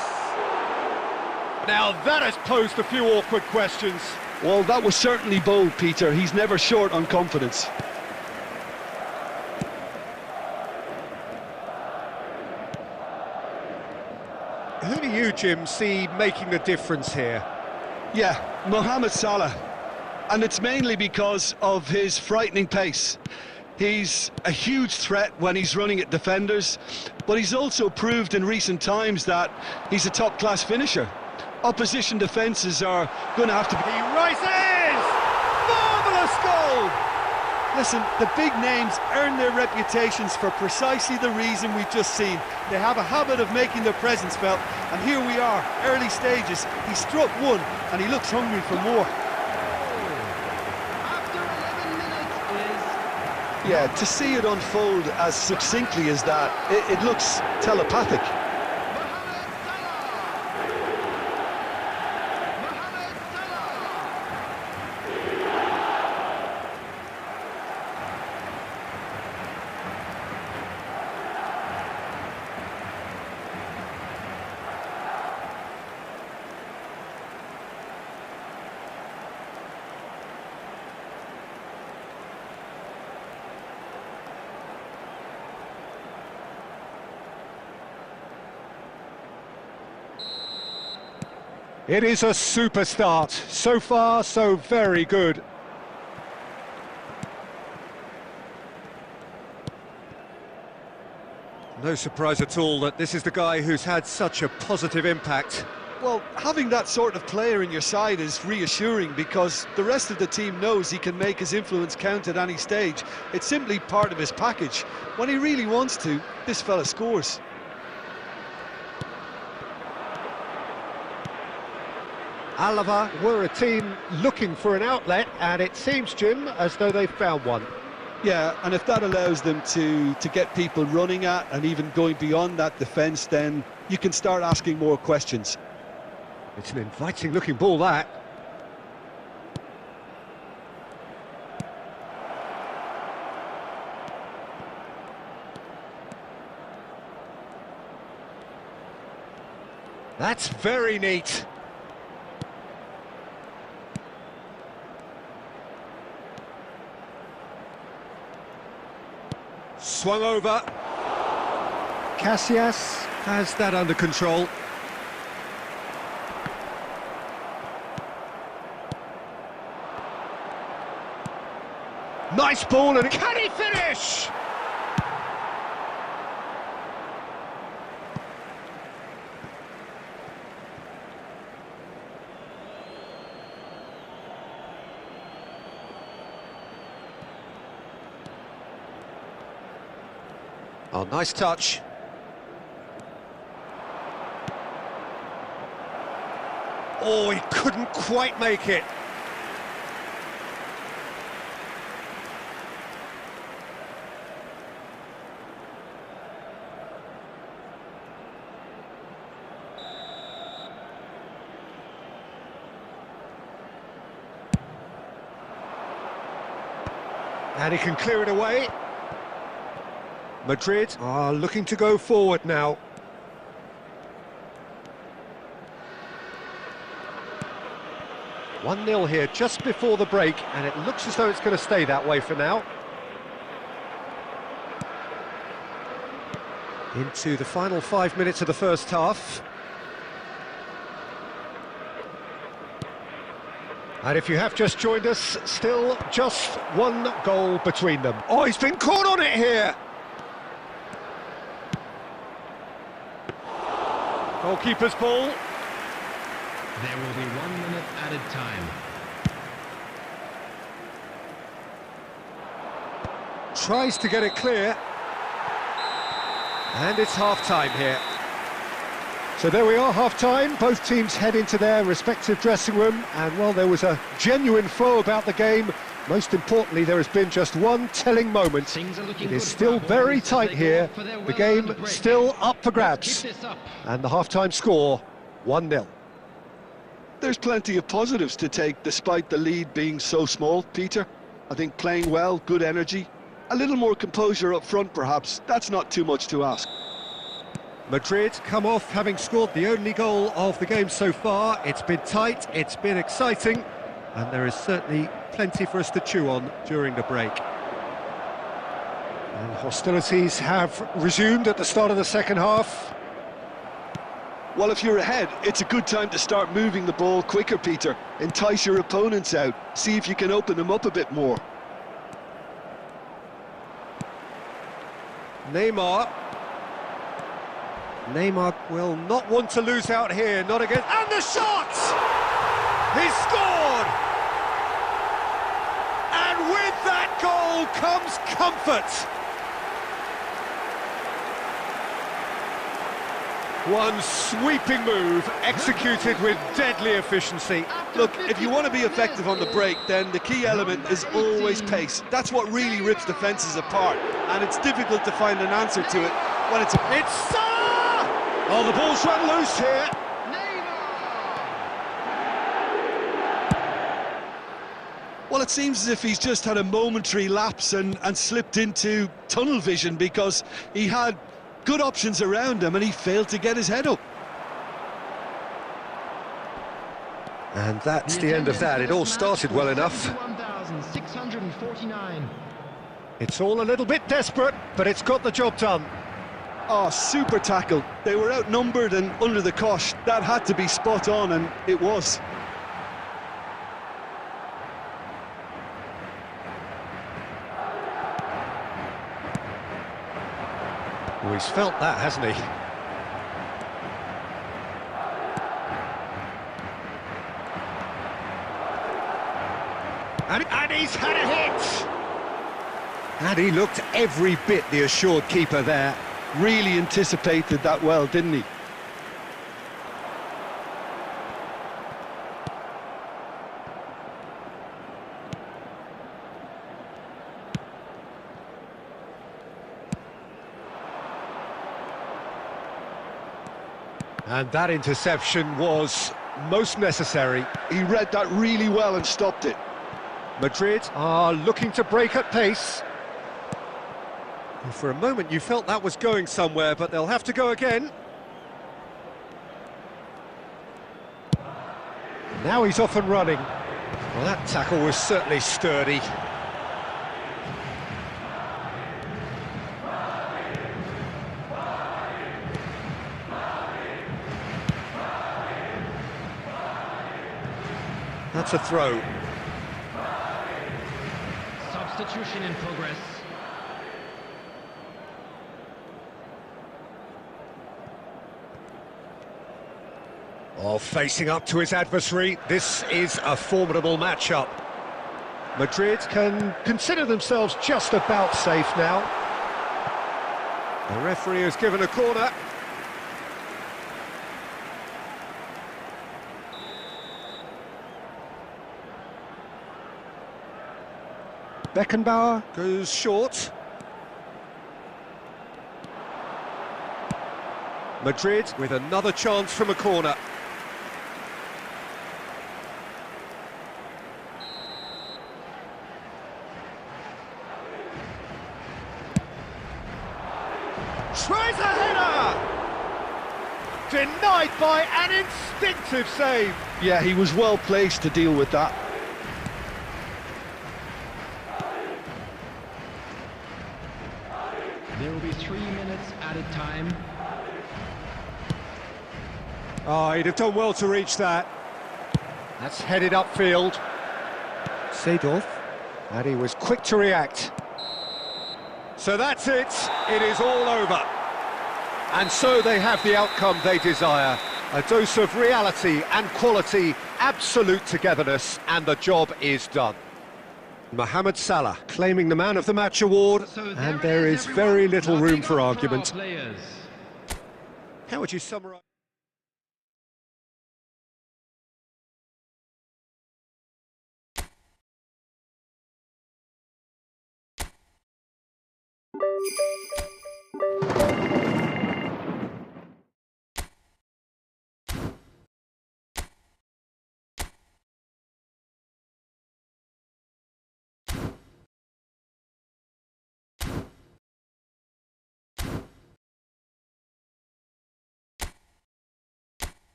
B: Now that has posed a few awkward questions.
C: Well, that was certainly bold, Peter. He's never short on confidence.
B: Who do you, Jim, see making the difference here?
C: Yeah, Mohamed Salah. And it's mainly because of his frightening pace. He's a huge threat when he's running at defenders, but he's also proved in recent times that he's a top-class finisher. Opposition defences are going to have to be...
B: He rises! Marvellous goal!
C: Listen, the big names earn their reputations for precisely the reason we've just seen. They have a habit of making their presence felt, and here we are, early stages. He struck one, and he looks hungry for more.
D: After 11 minutes is...
C: Yeah, to see it unfold as succinctly as that, it looks telepathic.
B: It is a super start. So far, so very good. No surprise at all that this is the guy who's had such a positive impact.
C: Well, having that sort of player in your side is reassuring because the rest of the team knows he can make his influence count at any stage. It's simply part of his package. When he really wants to, this fella scores.
B: Alava were a team looking for an outlet, and it seems, Jim, as though they've found one.
C: Yeah, and if that allows them to get people running at and even going beyond that defence, then you can start asking more questions.
B: It's an inviting looking ball, that. That's very neat. Swung over. Casillas has that under control. Nice ball, and can he finish? Oh, nice touch. Oh, he couldn't quite make it. And he can clear it away. Madrid are looking to go forward now. One 0 here just before the break, and it looks as though it's going to stay that way for now. Into the final 5 minutes of the first half. And if you have just joined us, still just one goal between them. Oh, he's been caught on it here! Goalkeeper's ball.
D: There will be 1 minute added time.
B: Tries to get it clear. And it's half-time here. So there we are, half-time. Both teams head into their respective dressing room. And while there was a genuine flow about the game, most importantly, there has been just one telling moment. It is still very tight here. The game still up for grabs. And the half-time score, 1-0.
C: There's plenty of positives to take despite the lead being so small, Peter. I think playing well, good energy, a little more composure up front perhaps. That's not too much to ask.
B: Madrid come off having scored the only goal of the game so far. It's been tight, it's been exciting, and there is certainly plenty for us to chew on during the break. And hostilities have resumed at the start of the second half.
C: Well, if you're ahead, it's a good time to start moving the ball quicker, Peter. Entice your opponents out, see if you can open them up a bit more.
B: Neymar will not want to lose out here, not again. And the shot! He scored! And with that goal comes comfort. One sweeping move, executed with deadly efficiency.
C: Look, if you want to be effective on the break, then the key element is always pace. That's what really rips defences apart, and it's difficult to find an answer to it when it's...
B: Oh, the ball's run loose here.
C: Well, it seems as if he's just had a momentary lapse and slipped into tunnel vision, because he had good options around him and he failed to get his head up.
B: And that's the end of that. It all started well enough.
D: 1,649.
B: It's all a little bit desperate, but it's got the job done.
C: Oh, super tackle. They were outnumbered and under the cosh. That had to be spot on, and it was.
B: Well, he's felt that, hasn't he? And he's had a hit! And he looked every bit the assured keeper there.
C: Really anticipated that well, didn't he?
B: And that interception was most necessary.
C: He read that really well and stopped it.
B: Madrid are looking to break at pace. And for a moment you felt that was going somewhere, but they'll have to go again. Now he's off and running. Well, that tackle was certainly sturdy. That's a throw.
D: Substitution in progress.
B: Oh, facing up to his adversary, this is a formidable matchup. Madrid can consider themselves just about safe now. The referee has given a corner. Beckenbauer goes short. Madrid with another chance from a corner. Tries a header! Denied by an instinctive save.
C: Yeah, he was well placed to deal with that.
D: There will be 3 minutes added time.
B: Oh, he'd have done well to reach that. That's headed upfield. Seedorf, and he was quick to react. So that's it. It is all over. And so they have the outcome they desire. A dose of reality and quality, absolute togetherness, and the job is done. Mohamed Salah claiming the Man of the Match award, and there is very little room for argument. How would you summarise?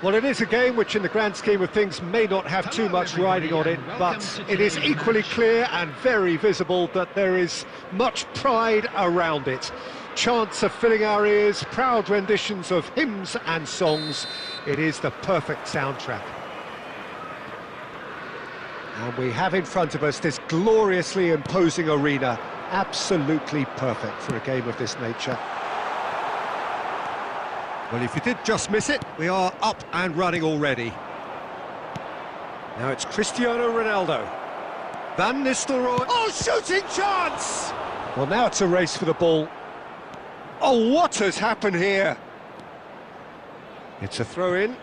B: Well, it is a game which in the grand scheme of things may not have too much riding on it, but it is equally clear and very visible that there is much pride around it. Chants are filling our ears, proud renditions of hymns and songs. It is the perfect soundtrack. And we have in front of us this gloriously imposing arena, absolutely perfect for a game of this nature. Well, if you did just miss it, we are up and running already. Now it's Cristiano Ronaldo. Van Nistelrooy. Oh, shooting chance! Well, now it's a race for the ball. Oh, what has happened here? It's a throw-in.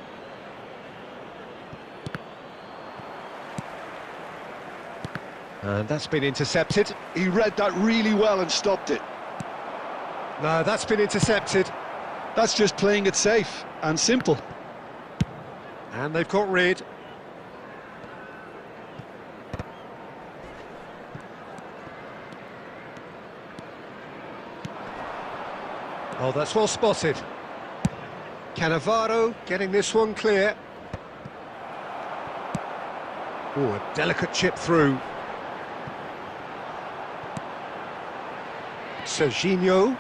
B: And that's been intercepted.
C: He read that really well and stopped it.
B: No, that's been intercepted.
C: That's just playing it safe and simple.
B: And they've got rid. Oh, that's well spotted. Cannavaro getting this one clear. Oh, a delicate chip through. Serginho.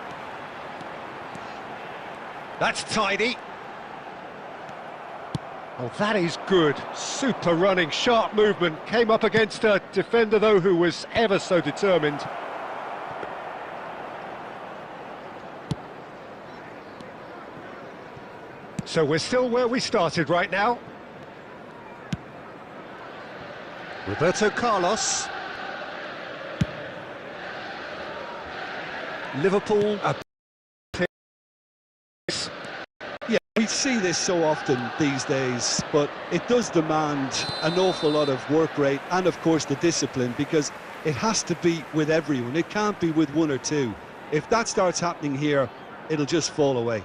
B: That's tidy. Oh, that is good. Super running, sharp movement. Came up against a defender, though, who was ever so determined. So we're still where we started right now. Roberto Carlos. Liverpool are...
C: Yeah, we see this so often these days, but it does demand an awful lot of work rate and, of course, the discipline, because it has to be with everyone. It can't be with one or two. If that starts happening here, it'll just fall away.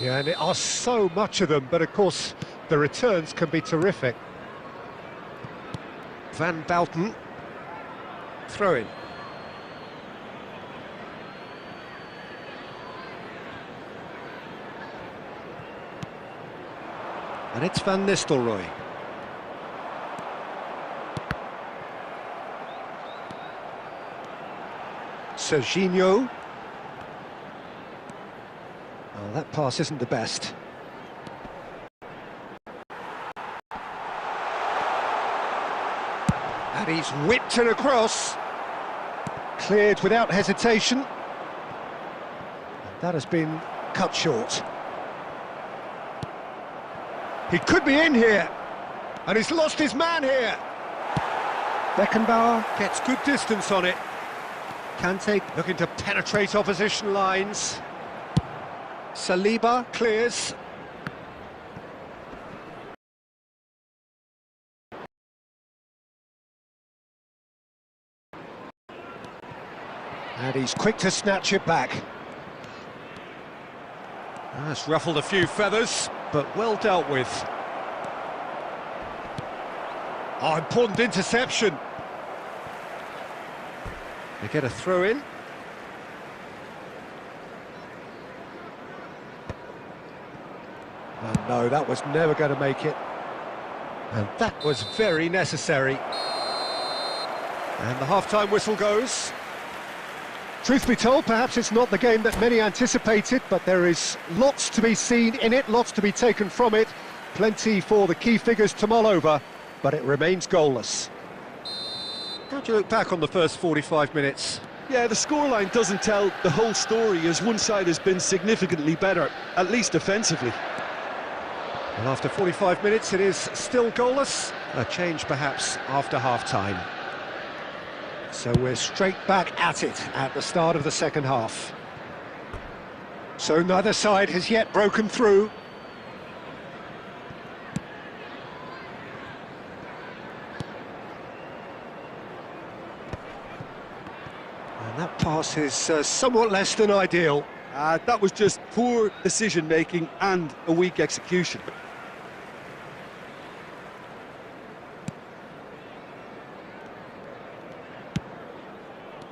B: Yeah, and there are so much of them, but of course the returns can be terrific. Van Bouten, throw in. And it's Van Nistelrooy. Serginho. Oh, that pass isn't the best. And he's whipped it across. Cleared without hesitation. And that has been cut short. He could be in here. And he's lost his man here. Beckenbauer gets good distance on it. Kante looking to penetrate opposition lines. Saliba clears. And he's quick to snatch it back. That's ruffled a few feathers, but well dealt with. Oh, important interception. They get a throw in. Oh no, that was never going to make it. And that was very necessary. And the half-time whistle goes. Truth be told, perhaps it's not the game that many anticipated, but there is lots to be seen in it, lots to be taken from it. Plenty for the key figures to mull over, but it remains goalless. How do you look back on the first 45 minutes?
C: Yeah, the scoreline doesn't tell the whole story, as one side has been significantly better, at least offensively.
B: And after 45 minutes, it is still goalless. A change, perhaps, after half-time. So we're straight back at it at the start of the second half. So neither side has yet broken through. And that pass is somewhat less than ideal.
C: That was just poor decision-making and a weak execution.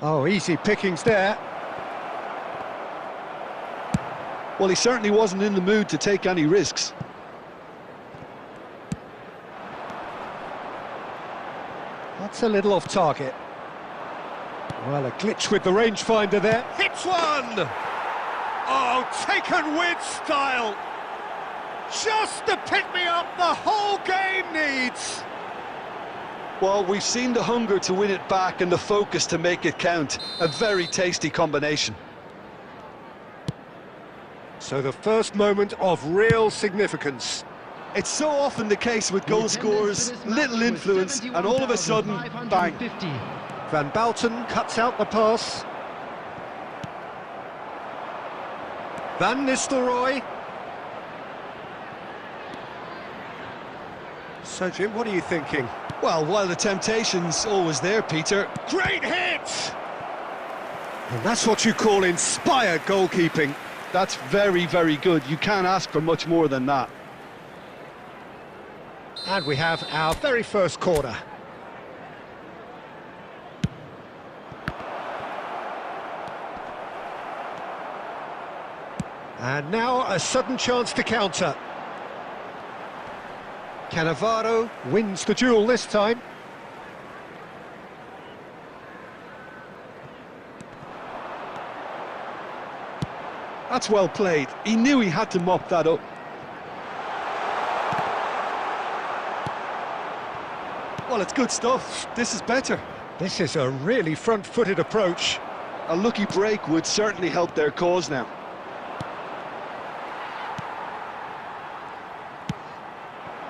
B: Oh, easy pickings there.
C: Well, he certainly wasn't in the mood to take any risks.
B: That's a little off target. Well, a glitch with the rangefinder there. Hits one! Oh, taken with style. Just the pick-me-up the whole game needs.
C: Well, we've seen the hunger to win it back and the focus to make it count. A very tasty combination.
B: So the first moment of real significance.
C: It's so often the case with goal scorers, little influence, and all of a sudden, bang.
B: Van Bouten cuts out the pass. Van Nistelrooy. So, Jim, what are you thinking?
C: Well, while the temptation's always there, Peter.
B: Great hit! And that's what you call inspired goalkeeping.
C: That's very, very good. You can't ask for much more than that.
B: And we have our very first corner. And now a sudden chance to counter. Cannavaro wins the duel this time.
C: That's well played. He knew he had to mop that up. Well, it's good stuff. This is better.
B: This is a really front-footed approach.
C: A lucky break would certainly help their cause now.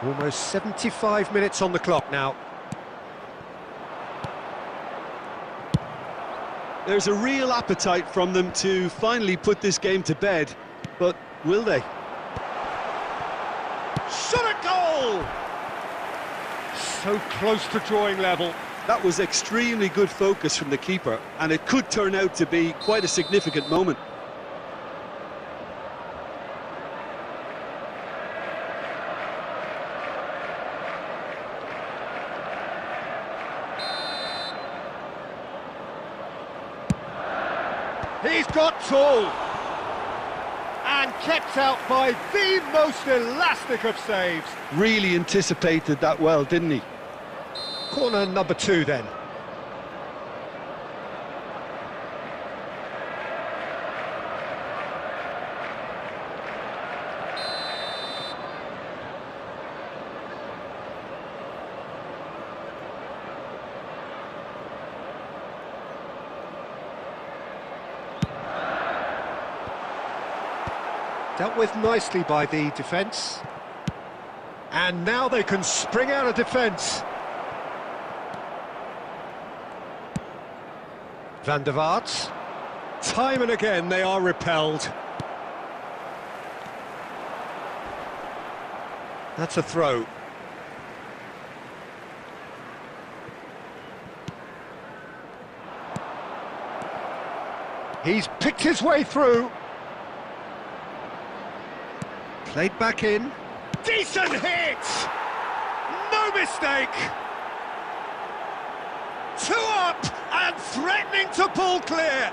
B: Almost 75 minutes on the clock now.
C: There's a real appetite from them to finally put this game to bed, but will they?
B: Shot at goal! So close to drawing level.
C: That was extremely good focus from the keeper, and it could turn out to be quite a significant moment.
B: He's got tall and kept out by the most elastic of saves.
C: Really anticipated that well, didn't he?
B: Corner number 2 then. Dealt with nicely by the defence. And now they can spring out of defence. Van der Vaart. Time and again they are repelled. That's a throw. He's picked his way through. Played back in. Decent hit! No mistake! 2 up and threatening to pull clear.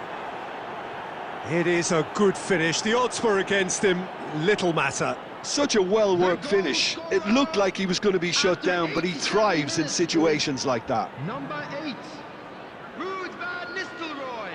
B: It is a good finish. The odds were against him. Little matter.
C: Such a well-worked finish. It looked like he was going to be shut down, but he thrives in situations like that.
D: Number 8, Ruud van Nistelrooy.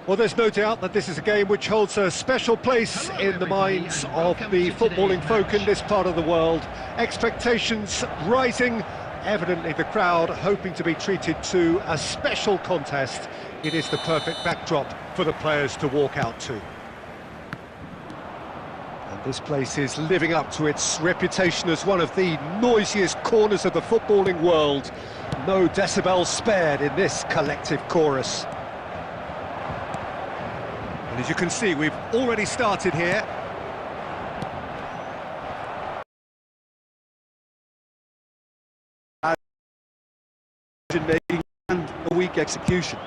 B: Well, there's no doubt that this is a game which holds a special place in the minds of the footballing folk in this part of the world. Expectations rising, evidently the crowd hoping to be treated to a special contest. It is the perfect backdrop for the players to walk out to. And this place is living up to its reputation as one of the noisiest corners of the footballing world. No decibels spared in this collective chorus. And as you can see, we've already started here.
C: Making and a weak execution.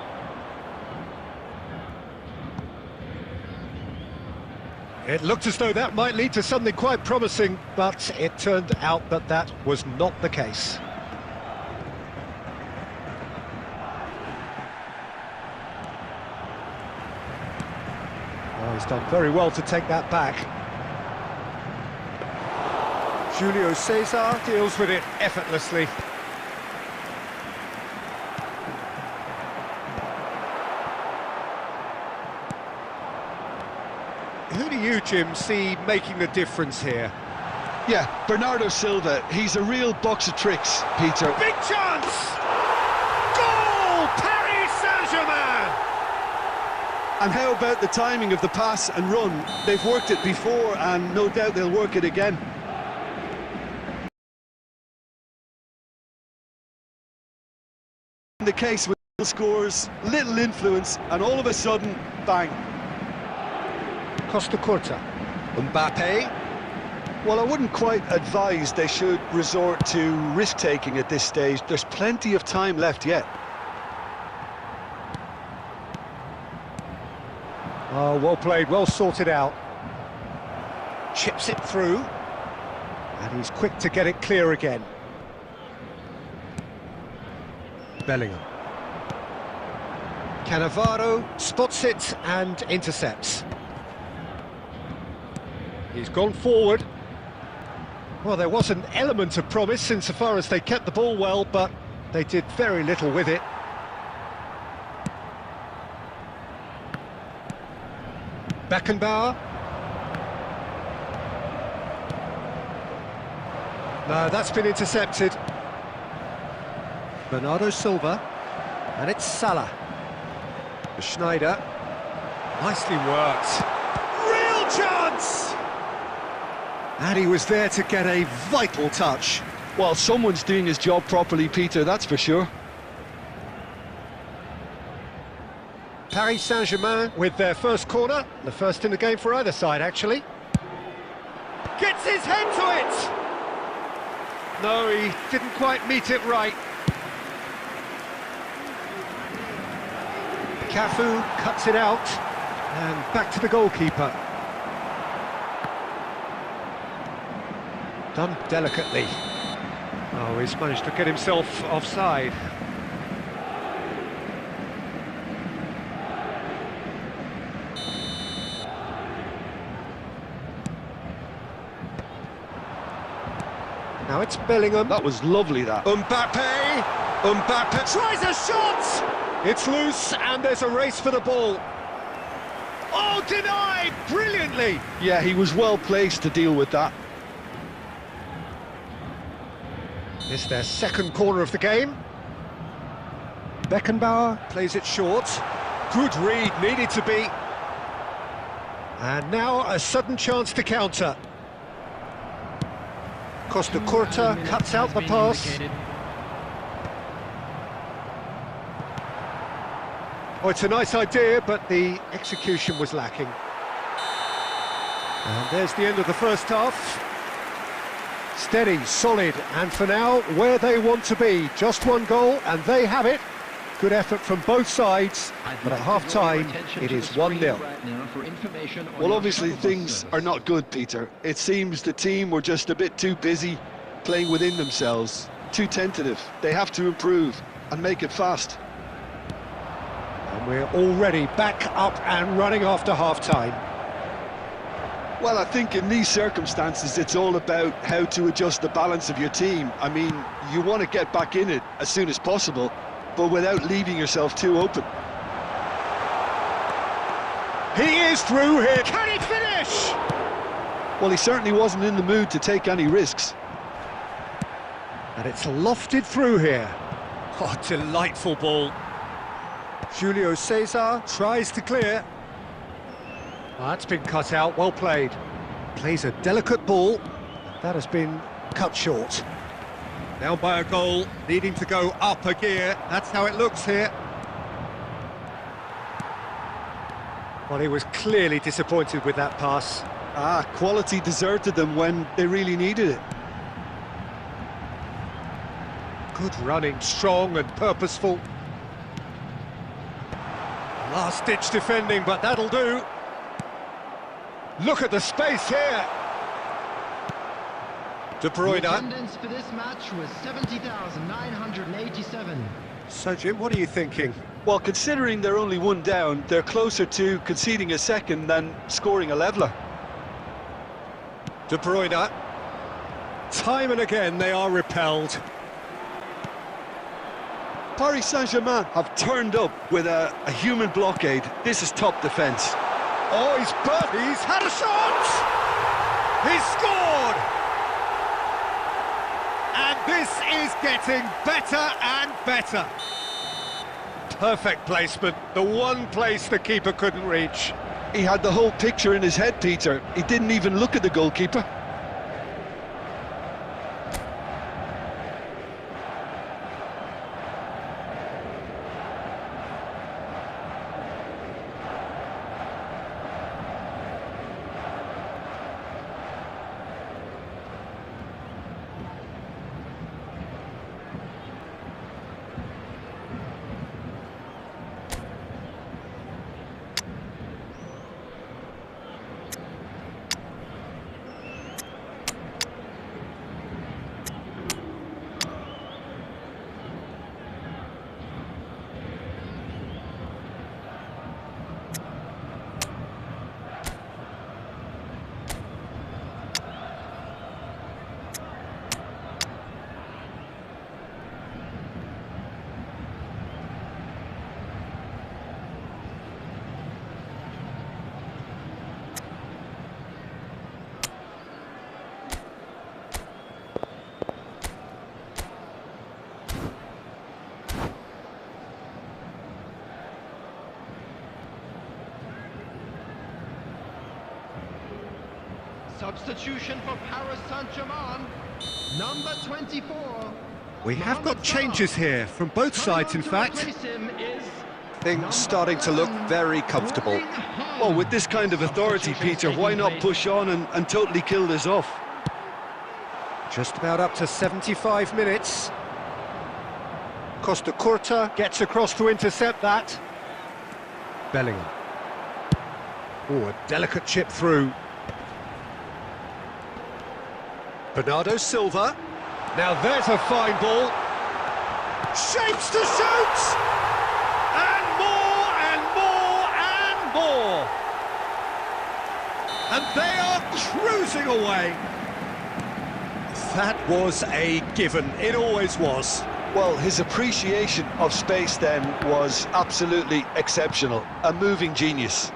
B: It looked as though that might lead to something quite promising, but it turned out that that was not the case. Oh, he's done very well to take that back. Julio Cesar deals with it effortlessly. Who do you, Jim, see making the difference here?
C: Yeah, Bernardo Silva, he's a real box of tricks, Peter.
B: Big chance! Goal! Paris Saint-Germain!
C: And how about the timing of the pass and run? They've worked it before, and no doubt they'll work it again. In the case with scores, little influence, and all of a sudden, bang.
B: Costa Curta. Mbappe.
C: Well, I wouldn't quite advise they should resort to risk-taking at this stage. There's plenty of time left yet.
B: Oh, well played, well sorted out. Chips it through. And he's quick to get it clear again. Bellingham. Cannavaro spots it and intercepts. He's gone forward. Well, there was an element of promise insofar as they kept the ball well, but they did very little with it. Beckenbauer. No, that's been intercepted. Bernardo Silva. And it's Salah. Schneider. Nicely worked. Real chance! And he was there to get a vital touch.
C: Well, someone's doing his job properly, Peter, that's for sure.
B: Paris Saint-Germain with their first corner, the first in the game for either side, actually. Gets his head to it! No, he didn't quite meet it right. Cafu cuts it out, and back to the goalkeeper. Done delicately. Oh, he's managed to get himself offside. Now it's Bellingham.
C: That was lovely, that.
B: Mbappe! Mbappe tries a shot! It's loose, and there's a race for the ball. Oh, denied! Brilliantly!
C: Yeah, he was well placed to deal with that.
B: It's their second corner of the game. Beckenbauer plays it short. Good read, needed to be. And now a sudden chance to counter. Costa Curta cuts out the pass. Oh, it's a nice idea, but the execution was lacking. And there's the end of the first half. Steady, solid, and for now, where they want to be. Just one goal, and they have it. Good effort from both sides, but at half-time, it is 1-0.
C: Well, obviously things are not good, Peter. It seems the team were just a bit too busy playing within themselves, too tentative. They have to improve and make it fast.
B: And we're already back up and running after half-time.
C: Well, I think in these circumstances, it's all about how to adjust the balance of your team. I mean, you want to get back in it as soon as possible, but without leaving yourself too open.
B: He is through here. Can he finish?
C: Well, he certainly wasn't in the mood to take any risks.
B: And it's lofted through here. Oh, delightful ball. Julio Cesar tries to clear. Well, that's been cut out, well played. Plays a delicate ball. That has been cut short. Down by a goal, needing to go up a gear. That's how it looks here. Well, he was clearly disappointed with that pass.
C: Quality deserted them when they really needed it.
B: Good running, strong and purposeful. Last-ditch defending, but that'll do. Look at the space here. De Bruyne.
D: The attendance for this match was 70,987.
B: So, Jim, what are you thinking?
C: Well, considering they're only one down, they're closer to conceding a second than scoring a leveller.
B: De Bruyne. Time and again they are repelled.
C: Paris Saint-Germain have turned up with a human blockade. This is top defence.
B: Oh, he's had a shot! He's scored! And this is getting better and better. Perfect placement, the one place the keeper couldn't reach.
C: He had the whole picture in his head, Peter. He didn't even look at the goalkeeper.
D: Substitution for Paris Saint-Germain, number 24.
B: We have got changes here from both sides, in fact.
E: Things starting to look very comfortable.
C: Well, with this kind of authority, Peter, why not push on and totally kill this off?
B: Just about up to 75 minutes. Costa Curta gets across to intercept that. Bellingham. Oh, a delicate chip through. Bernardo Silva. Now there's a fine ball. Shapes to shoot! And more and more and more! And they are cruising away. That was a given. It always was.
C: Well, his appreciation of space then was absolutely exceptional. A moving genius.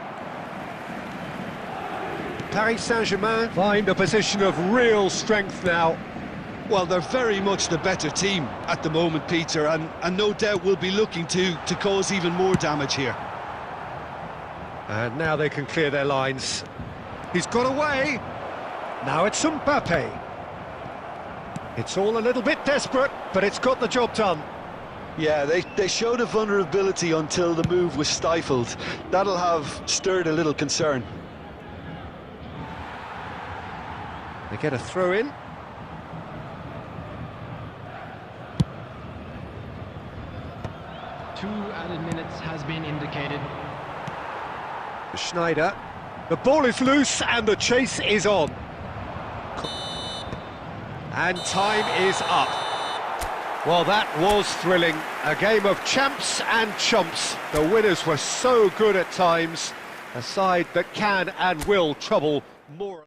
B: Paris Saint-Germain find a position of real strength now.
C: Well, they're very much the better team at the moment, Peter, and no doubt will be looking to cause even more damage here.
B: And now they can clear their lines. He's got away. Now it's Mbappe. It's all a little bit desperate, but it's got the job done.
C: Yeah, they showed a vulnerability until the move was stifled. That'll have stirred a little concern.
B: They get a throw in.
D: Two added minutes has been indicated.
B: Schneider. The ball is loose and the chase is on. And time is up. Well, that was thrilling. A game of champs and chumps. The winners were so good at times. A side that can and will trouble more.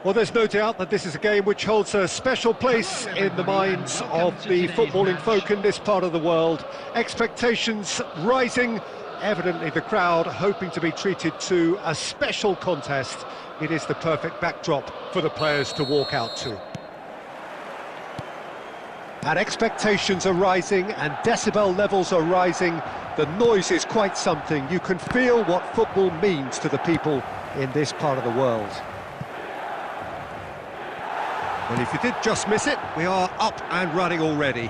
B: Well, there's no doubt that this is a game which holds a special place in the minds of the footballing folk in this part of the world. Expectations rising, evidently the crowd hoping to be treated to a special contest. It is the perfect backdrop for the players to walk out to. And expectations are rising and decibel levels are rising. The noise is quite something. You can feel what football means to the people in this part of the world. Well, if you did just miss it, we are up and running already.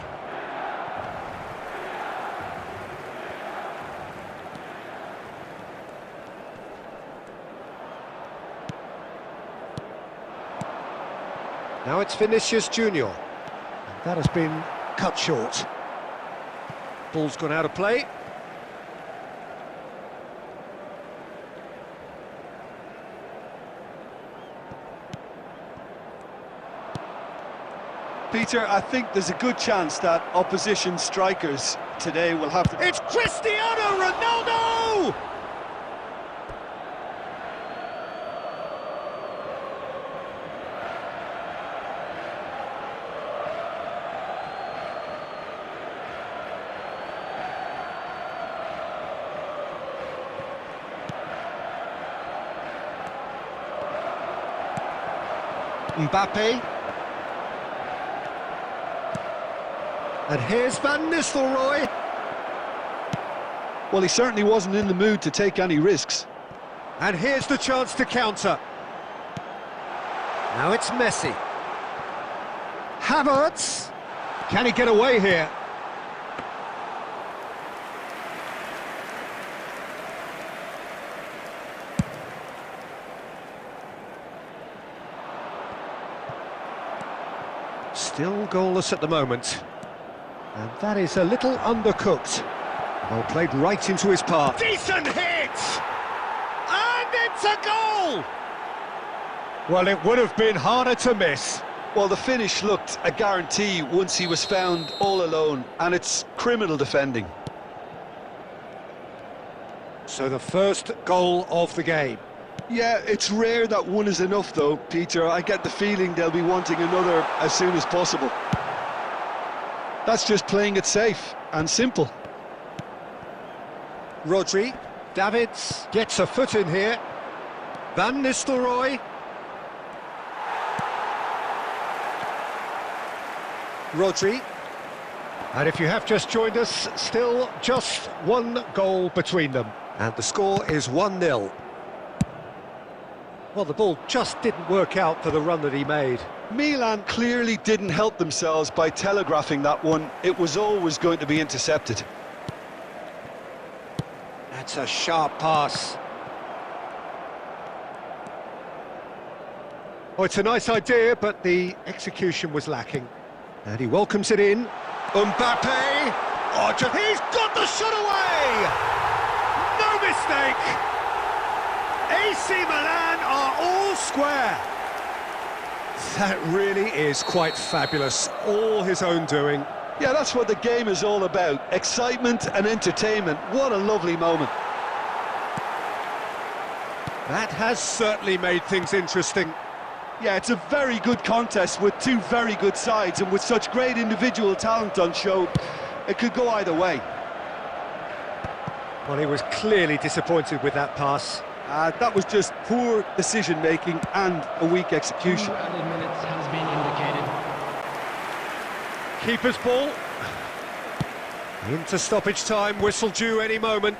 B: Now it's Vinicius Junior. And that has been cut short. Ball's gone out of play.
C: Peter, I think there's a good chance that opposition strikers today will have to...
B: It's Cristiano Ronaldo! Mbappe. And here's Van Nistelrooy.
C: Well, he certainly wasn't in the mood to take any risks.
B: And here's the chance to counter. Now it's Messi. Havertz. Can he get away here? Still goalless at the moment. And that is a little undercooked. Well played right into his path. Decent hit! And it's a goal! Well, it would have been harder to miss.
C: Well, the finish looked a guarantee once he was found all alone, and it's criminal defending.
B: So the first goal of the game.
C: Yeah, it's rare that one is enough though, Peter. I get the feeling they'll be wanting another as soon as possible. That's just playing it safe and simple.
B: Rodri, Davids gets a foot in here. Van Nistelrooy. Rodri. And if you have just joined us, still just one goal between them. And the score is 1-0. Well, the ball just didn't work out for the run that he made.
C: Milan clearly didn't help themselves by telegraphing that one. It was always going to be intercepted.
B: That's a sharp pass. Oh, it's a nice idea, but the execution was lacking. And he welcomes it in. Mbappe! Oh, he's got the shot away! No mistake! AC Milan are all square. That really is quite fabulous. All his own doing.
C: Yeah, that's what the game is all about. Excitement and entertainment. What a lovely moment.
B: That has certainly made things interesting.
C: Yeah, it's a very good contest with two very good sides, and with such great individual talent on show, it could go either way.
B: Well, he was clearly disappointed with that pass.
C: That was just poor decision-making and a weak execution.
D: 2 added minutes has been indicated.
B: Keeper's ball. Into stoppage time, whistle due any moment.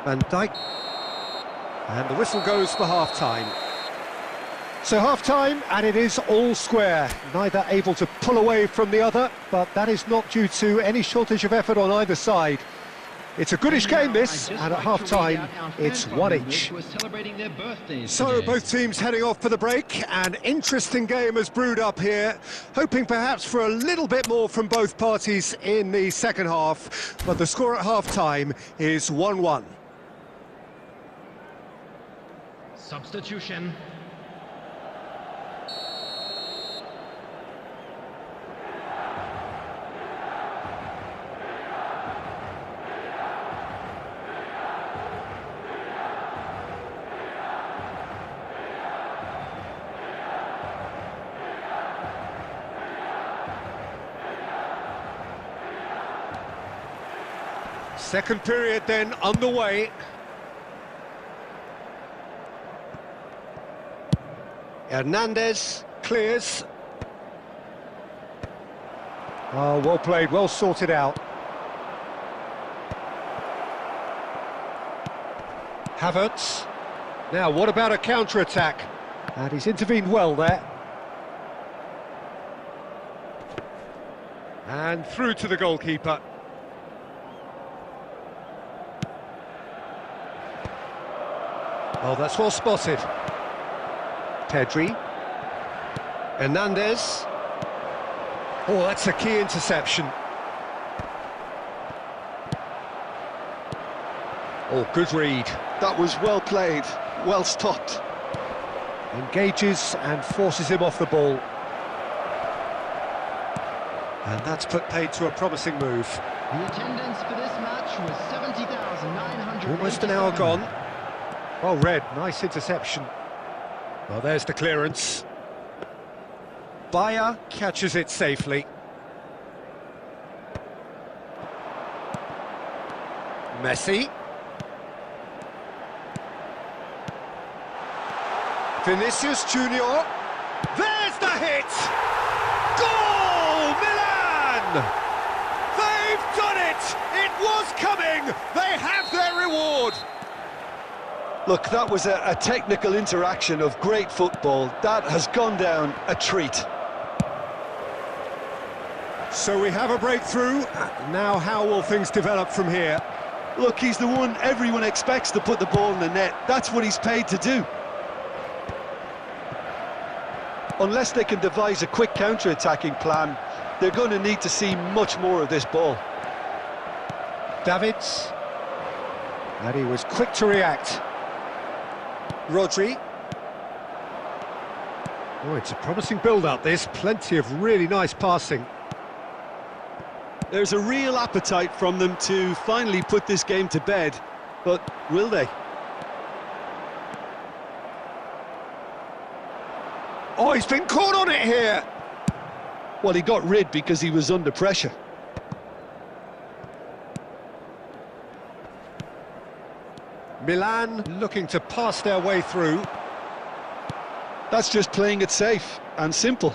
B: Van Dijk. And the whistle goes for half-time. So half-time, and it is all square. Neither able to pull away from the other, but that is not due to any shortage of effort on either side. It's a goodish game, this, and at half-time, it's one each. So both teams heading off for the break. An interesting game has brewed up here, hoping perhaps for a little bit more from both parties in the second half, but the score at half-time is 1-1.
D: Substitution.
B: Second period then underway. Hernandez clears. Oh, well played, well sorted out. Havertz. Now, what about a counter-attack? And he's intervened well there. And through to the goalkeeper. Oh, that's well spotted. Pedri. Hernandez. Oh, that's a key interception. Oh, good read.
C: That was well played, well stopped.
B: Engages and forces him off the ball. And that's put paid to a promising move.
D: The attendance for this match was 70,900.
B: Almost an hour gone. Well read, nice interception. Well, there's the clearance. Bayer catches it safely. Messi. Vinicius Junior. There's the hit! Goal! Milan! They've done it! It was coming! They have their reward!
C: Look, that was a technical interaction of great football. That has gone down a treat.
B: So we have a breakthrough. Now how will things develop from here?
C: Look, he's the one everyone expects to put the ball in the net. That's what he's paid to do. Unless they can devise a quick counter-attacking plan, they're going to need to see much more of this ball.
B: Davids. And he was quick to react. Rodri. Oh, it's a promising build-up, this. Plenty of really nice passing.
C: There's a real appetite from them to finally put this game to bed, but will they?
B: Oh, he's been caught on it here!
C: Well, he got rid because he was under pressure.
B: Milan looking to pass their way through.
C: That's just playing it safe and simple.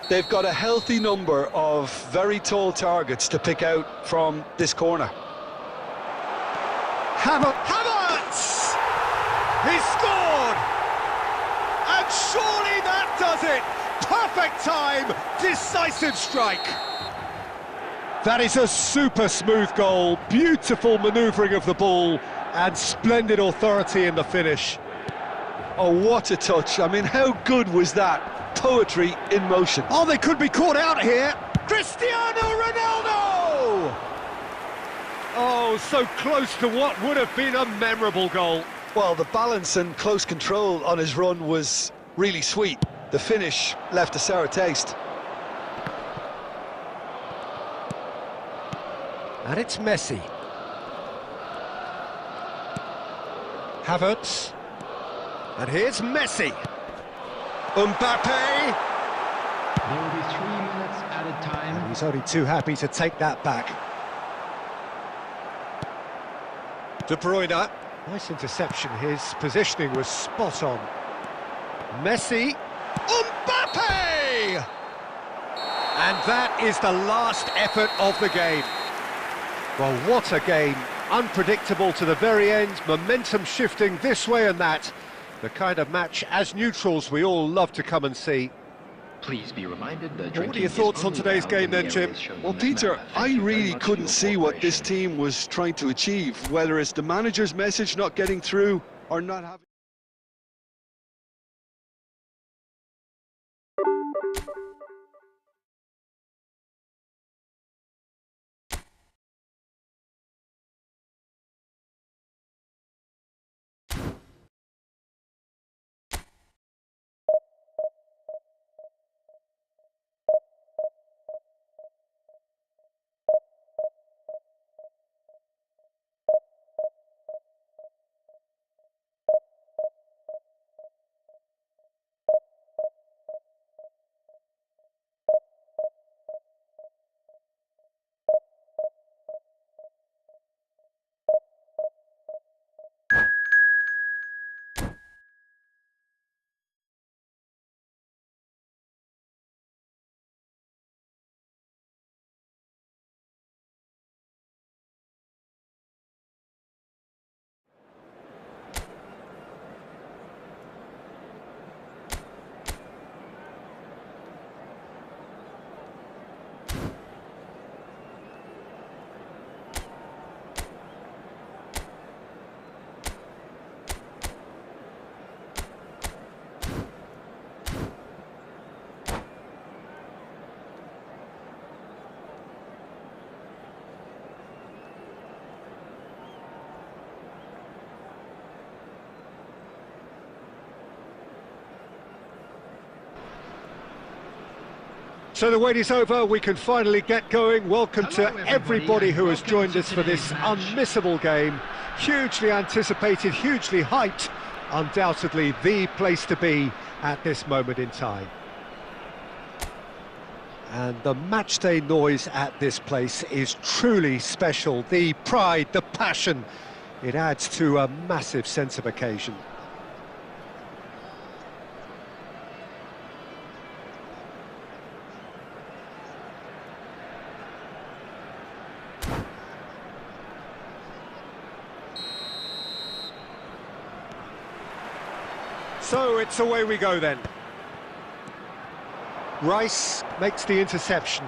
C: They've got a healthy number of very tall targets to pick out from this corner.
B: Havertz! He scored! And surely that does it! Perfect time, decisive strike. That is a super smooth goal, beautiful manoeuvring of the ball, and splendid authority in the finish.
C: Oh, what a touch. I mean, how good was that? Poetry in motion.
B: Oh, they could be caught out here. Cristiano Ronaldo! Oh, so close to what would have been a memorable goal.
C: Well, the balance and close control on his run was really sweet. The finish left a sour taste.
B: And it's Messi. Havertz. And here's Messi. Mbappe.
D: There will be 3 minutes added time.
B: And he's only too happy to take that back. De Bruyne. Nice interception. His positioning was spot on. Messi. Mbappe! And that is the last effort of the game. Well, what a game. Unpredictable to the very end, momentum shifting this way and that. The kind of match, as neutrals, we all love to come and see.
F: Please be reminded that
B: What are your thoughts on today's game then, Jim?
C: Well, Peter, I really couldn't see what this team was trying to achieve, whether it's the manager's message not getting through or not having...
B: So the wait is over, we can finally get going. Welcome
D: Hello,
B: to everybody who has
D: and
B: joined
D: welcome
B: us
D: to
B: for this
D: today's match.
B: unmissable game. Hugely anticipated, hugely hyped. Undoubtedly the place to be at this moment in time. And the matchday noise at this place is truly special. The pride, the passion, it adds to a massive sense of occasion. So it's away we go then. Rice makes the interception.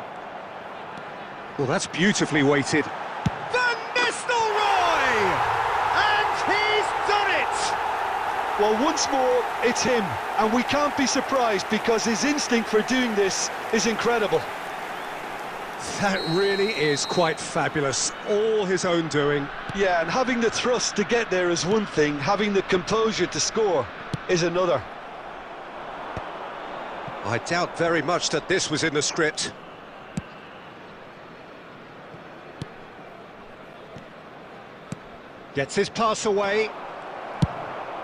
B: Well, that's beautifully weighted. Van Nistelrooy! And he's done it!
C: Well, once more, it's him, and we can't be surprised because his instinct for doing this is incredible.
B: That really is quite fabulous. All his own doing.
C: Yeah, and having the thrust to get there is one thing, having the composure to score is another.
B: I doubt very much that this was in the script. Gets his pass away.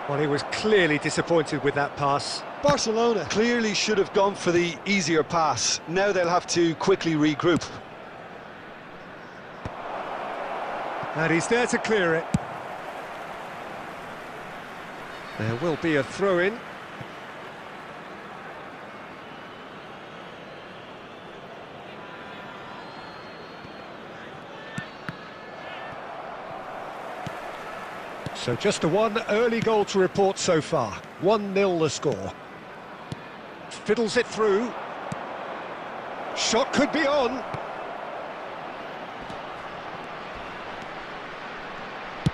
B: Well, he was clearly disappointed with that pass.
C: Barcelona clearly should have gone for the easier pass. Now they'll have to quickly regroup.
B: And he's there to clear it. There will be a throw-in. So just the one early goal to report so far. 1-0 the score. Fiddles it through. Shot could be on.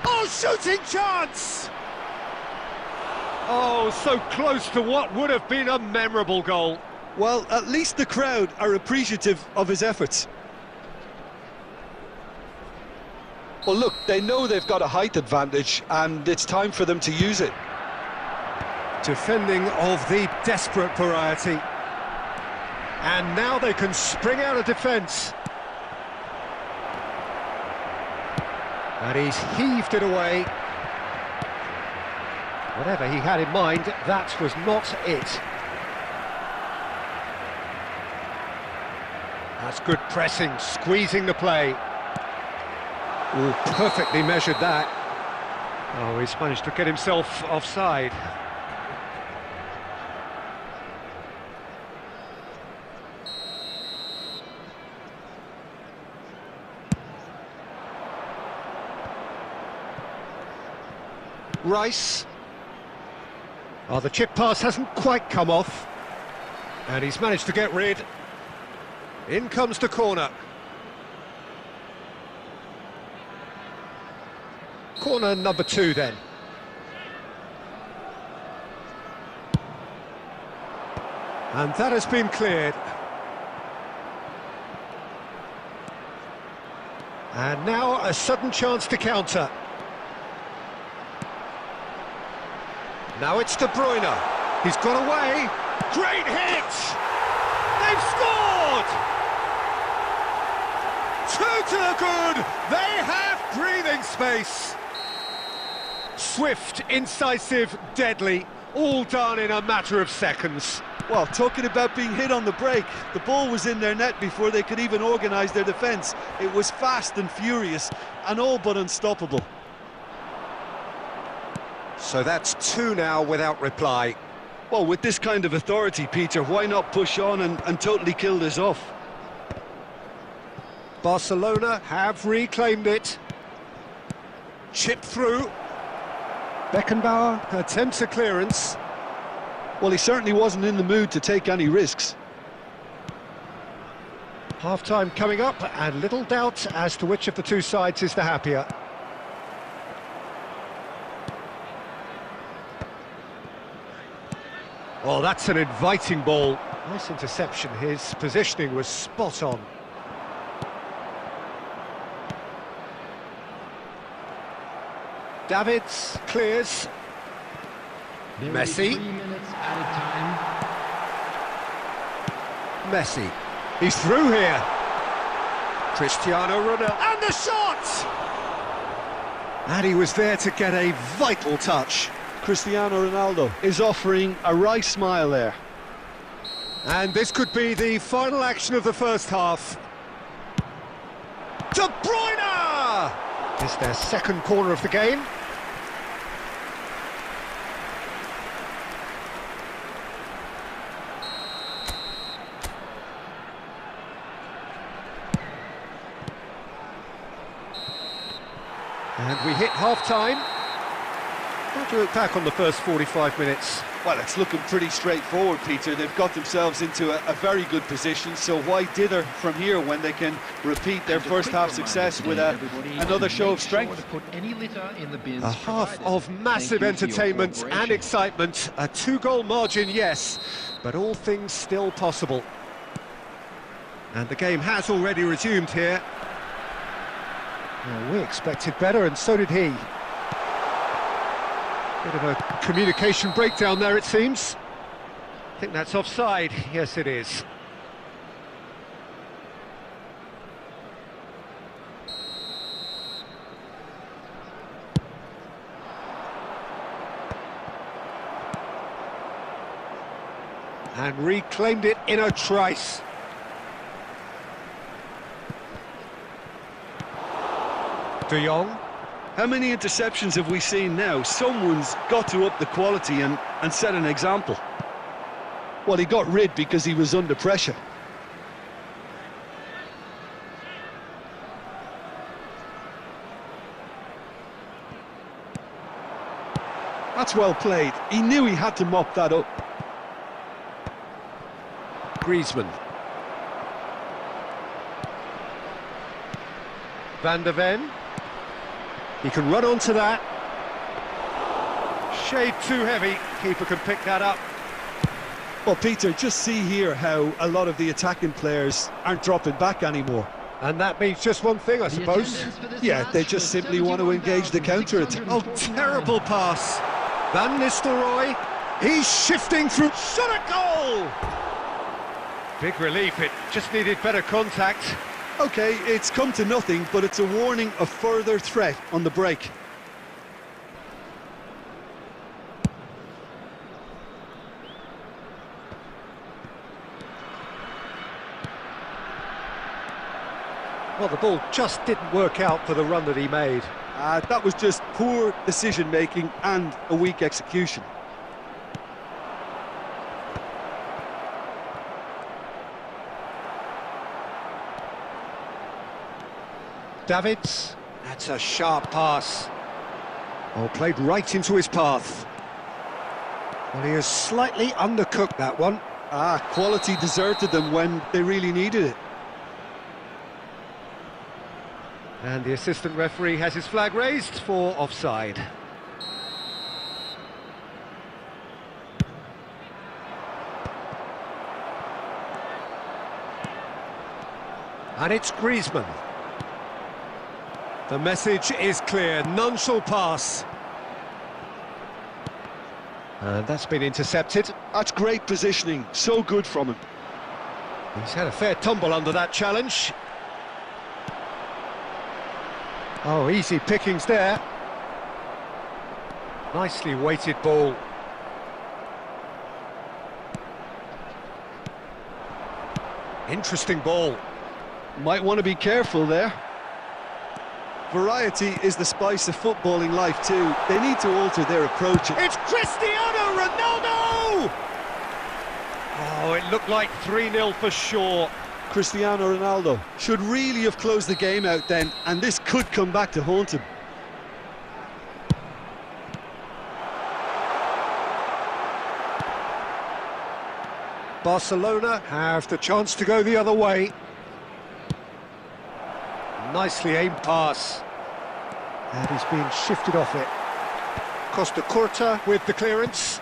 B: Oh, shooting chance! Oh, so close to what would have been a memorable goal.
C: Well, at least the crowd are appreciative of his efforts. Well, look, they know they've got a height advantage, and it's time for them to use it.
B: Defending of the desperate variety. And now they can spring out of defence. And he's heaved it away. Whatever he had in mind, that was not it. That's good pressing, squeezing the play. Oh, perfectly measured that. Oh, he's managed to get himself offside. Rice. Oh, the chip pass hasn't quite come off. And he's managed to get rid. In comes the corner. Corner number 2 then. And that has been cleared. And now a sudden chance to counter. Now it's De Bruyne. He's got away. Great hit! They've scored! 2 to the good. They have breathing space. Swift, incisive, deadly, all done in a matter of seconds.
C: Well, talking about being hit on the break, the ball was in their net before they could even organise their defence. It was fast and furious, and all but unstoppable.
B: So that's 2 now without reply.
C: Well, with this kind of authority, Peter, why not push on and totally kill this off?
B: Barcelona have reclaimed it. Chip through. Beckenbauer attempts a clearance.
C: Well, he certainly wasn't in the mood to take any risks.
B: Half-time coming up, and little doubt as to which of the 2 sides is the happier. Oh, that's an inviting ball. Nice interception. His positioning was spot on. Davids clears.
D: There will be
B: Messi.
D: 3 minutes added time.
B: Messi. He's through here. Cristiano Ronaldo, and the shot! And he was there to get a vital touch.
C: Cristiano Ronaldo is offering a wry smile there.
B: And this could be the final action of the first half. De Bruyne! Is their second corner of the game. And we hit half-time. How do you look back on the first 45 minutes?
C: Well, it's looking pretty straightforward, Peter. They've got themselves into a very good position, so why dither from here when they can repeat their first half success with another show of strength?
B: A half of massive entertainment and excitement. A 2-goal margin, yes, but all things still possible. And the game has already resumed here. Well, we expected better, and so did he. Bit of a communication breakdown there, it seems. I think that's offside. Yes, it is. And reclaimed it in a trice. De Jong.
C: How many interceptions have we seen now? Someone's got to up the quality and set an example. Well, he got rid because he was under pressure. That's well played. He knew he had to mop that up.
B: Griezmann. Van der Ven. He can run onto that. Shade too heavy. Keeper can pick that up.
C: Well, Peter, just see here how a lot of the attacking players aren't dropping back anymore.
B: And that means just one thing, I suppose.
C: Yeah, they just simply want to engage the counter-attack.
B: Oh, terrible pass. Van Nistelrooy. He's shifting through. Shot a goal! Big relief. It just needed better contact.
C: OK, it's come to nothing, but it's a warning of further threat on the break.
B: Well, the ball just didn't work out for the run that he made.
C: That was just poor decision-making and a weak execution.
B: Davids, that's a sharp pass. Oh, played right into his path. Well, he has slightly undercooked that one.
C: Quality deserted them when they really needed it.
B: And the assistant referee has his flag raised for offside. And it's Griezmann. The message is clear, none shall pass. And that's been intercepted.
C: That's great positioning, so good from him.
B: He's had a fair tumble under that challenge. Oh, easy pickings there. Nicely weighted ball. Interesting ball.
C: Might want to be careful there. Variety is the spice of footballing life too. They need to alter their approach.
B: It's Cristiano Ronaldo! Oh, it looked like 3-0 for sure.
C: Cristiano Ronaldo should really have closed the game out then, and this could come back to haunt him.
B: Barcelona have the chance to go the other way. Nicely aimed pass. And he's being shifted off it. Costa Curta with the clearance.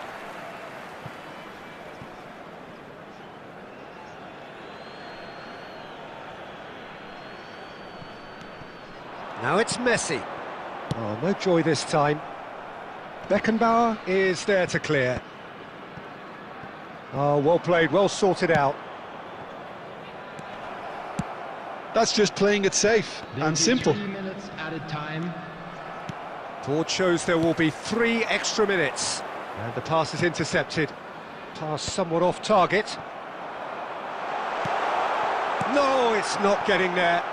B: Now it's Messi. Oh, no joy this time. Beckenbauer is there to clear. Oh, well played, well sorted out.
C: That's just playing it safe and simple.
D: 3 minutes added time.
B: Board shows there will be 3 extra minutes. And the pass is intercepted. Pass somewhat off target. No, it's not getting there.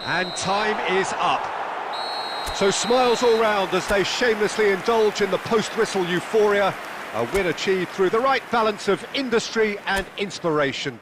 B: And time is up. So smiles all round as they shamelessly indulge in the post-whistle euphoria. A win achieved through the right balance of industry and inspiration.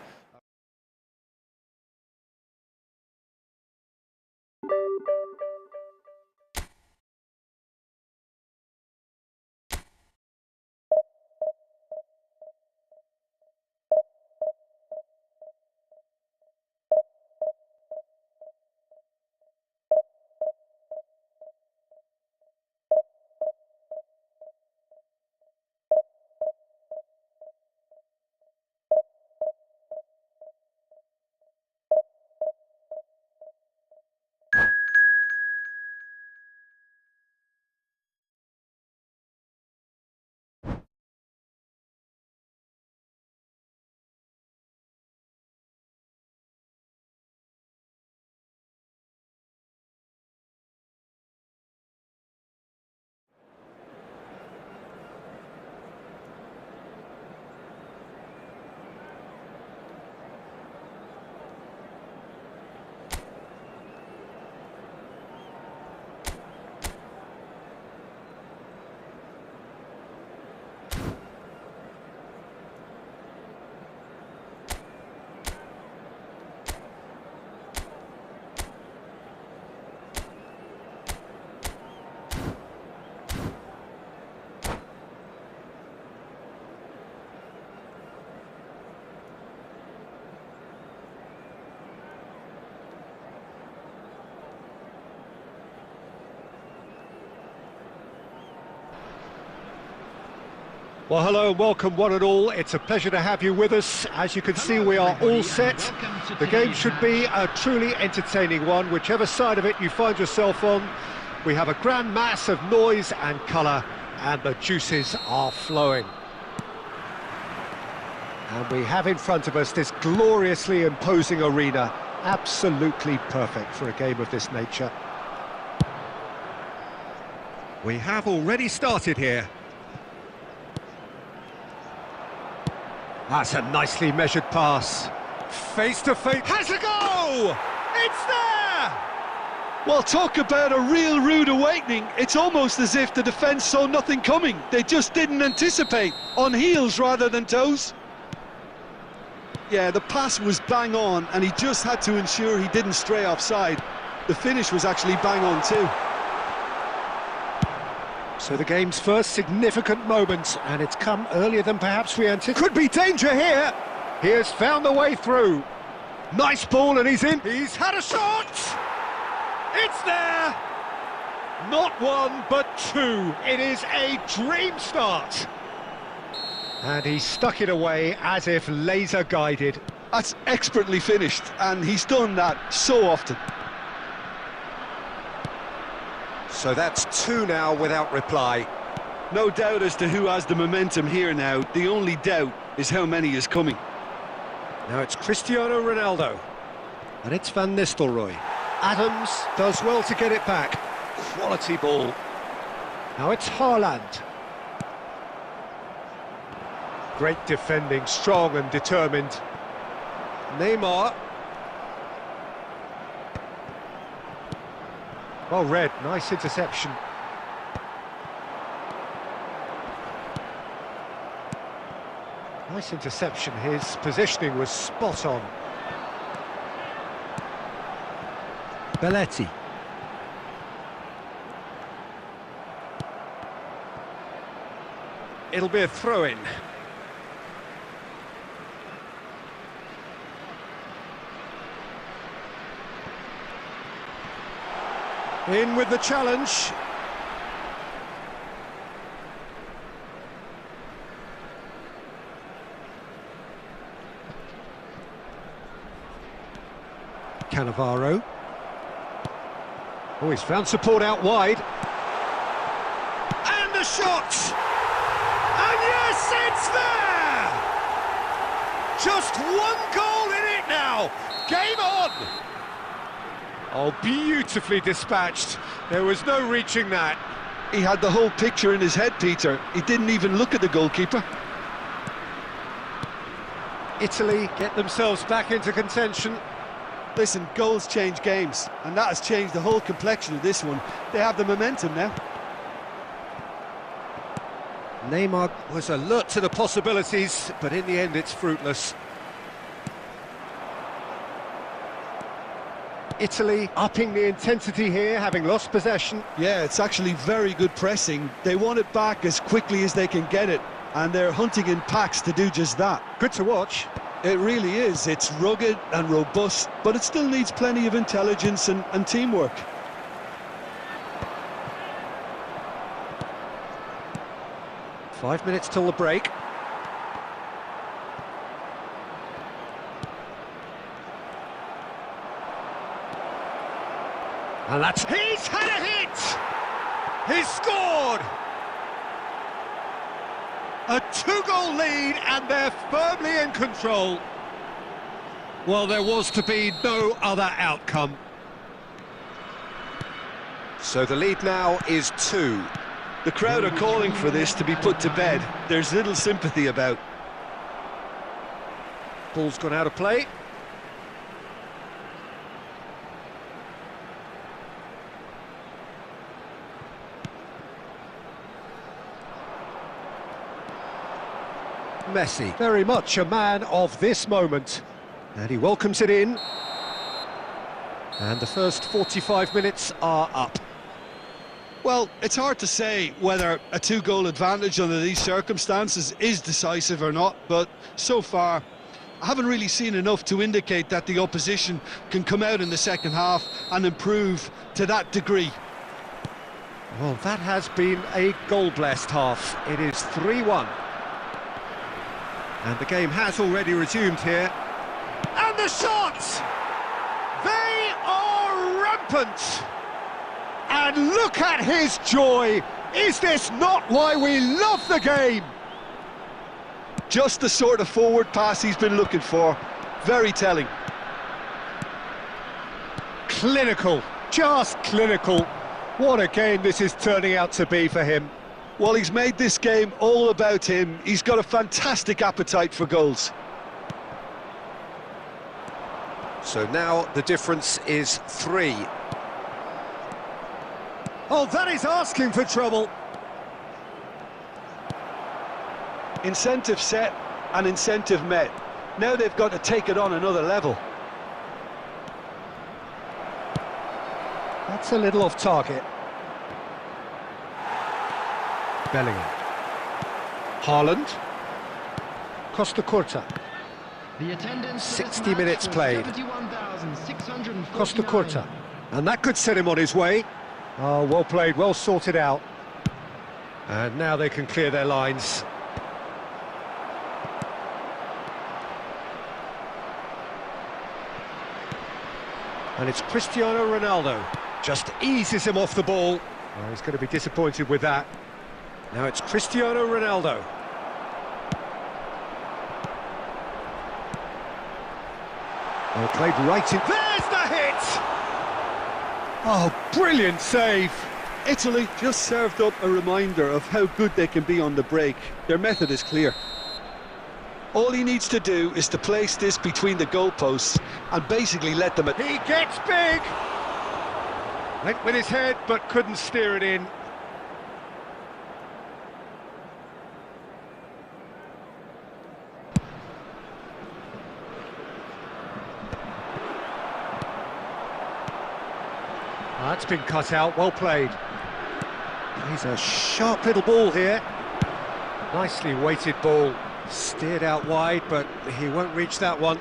B: Well, hello and welcome one and all. It's a pleasure to have you with us. As you can see, we are all set. The game should be a truly entertaining one, whichever side of it you find yourself on. We have a grand mass of noise and colour, and the juices are flowing. And we have in front of us this gloriously imposing arena, absolutely perfect for a game of this nature. We have already started here. That's a nicely measured pass. Face to face. Has a go! It's there!
C: Well, talk about a real rude awakening. It's almost as if the defence saw nothing coming. They just didn't anticipate. On heels rather than toes. Yeah, the pass was bang on, and he just had to ensure he didn't stray offside. The finish was actually bang on too.
B: So the game's first significant moment, and it's come earlier than perhaps we anticipated. Could be danger here. He has found the way through. Nice ball, and he's in. He's had a shot. It's there. Not one, but two. It is a dream start. And he stuck it away as if laser guided.
C: That's expertly finished, and he's done that so often.
B: So that's 2 now without reply.
C: No doubt as to who has the momentum here now. The only doubt is how many is coming.
B: Now it's Cristiano Ronaldo. And it's Van Nistelrooy. Adams does well to get it back. Quality ball. Now it's Haaland. Great defending, strong and determined. Neymar. Well read, nice interception. Nice interception, his positioning was spot on. Belletti. It'll be a throw-in. In with the challenge. Cannavaro. Oh, he's found support out wide. And a shot! And yes, it's there! Just one goal in it now! game on! Oh, beautifully dispatched. There was no reaching that.
C: He had the whole picture in his head, Peter. He didn't even look at the goalkeeper.
B: Italy get themselves back into contention.
C: Listen, goals change games, and that has changed the whole complexion of this one. They have the momentum now.
B: Neymar was alert to the possibilities, but in the end it's fruitless. Italy upping the intensity here, having lost possession.
C: Yeah, it's actually very good pressing. They want it back as quickly as they can get it, and they're hunting in packs to do just that.
B: Good to watch.
C: It really is. It's rugged and robust, but it still needs plenty of intelligence and teamwork.
B: Five minutes till the break. And that's... He's had a hit! He's scored! A two-goal lead, and they're firmly in control. Well, there was to be no other outcome.
E: So the lead now is 2.
C: The crowd are calling for this to be put to bed. There's little sympathy about.
B: Ball's gone out of play. Messi, very much a man of this moment. And he welcomes it in. And the first 45 minutes are up.
C: Well, it's hard to say whether a two-goal advantage under these circumstances is decisive or not, but so far I haven't really seen enough to indicate that the opposition can come out in the second half and improve to that degree.
B: Well, that has been a goal-blessed half. It is 3-1. And the game has already resumed here. And the shots! They are rampant! And look at his joy! Is this not why we love the game?
C: Just the sort of forward pass he's been looking for. Very telling.
B: Clinical, just clinical. What a game this is turning out to be for him.
C: Well, he's made this game all about him. He's got a fantastic appetite for goals.
E: So now the difference is 3.
B: Oh, that is asking for trouble.
C: Incentive set and incentive met. Now they've got to take it on another level.
B: That's a little off target. Bellingham. Haaland. Costa Curta.
D: The attendance
B: 60 minutes played.
D: 71,649.
B: Costa Curta. And that could set him on his way. Oh, well played, well sorted out. And now they can clear their lines. And it's Cristiano Ronaldo. Just eases him off the ball. Oh, he's going to be disappointed with that. Now it's Cristiano Ronaldo. Oh, played right in... There's the hit! Oh, brilliant save!
C: Italy just served up a reminder of how good they can be on the break. Their method is clear. All he needs to do is to place this between the goalposts and basically let them...
B: He gets big! Went with his head, but couldn't steer it in. That's been cut out, well played. He's a sharp little ball here. Nicely weighted ball. Steered out wide, but he won't reach that one.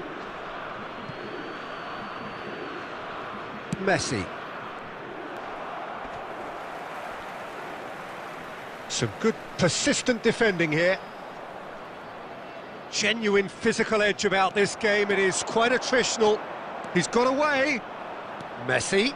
B: Messi. Some good persistent defending here. Genuine physical edge about this game. It is quite attritional. He's got away. Messi.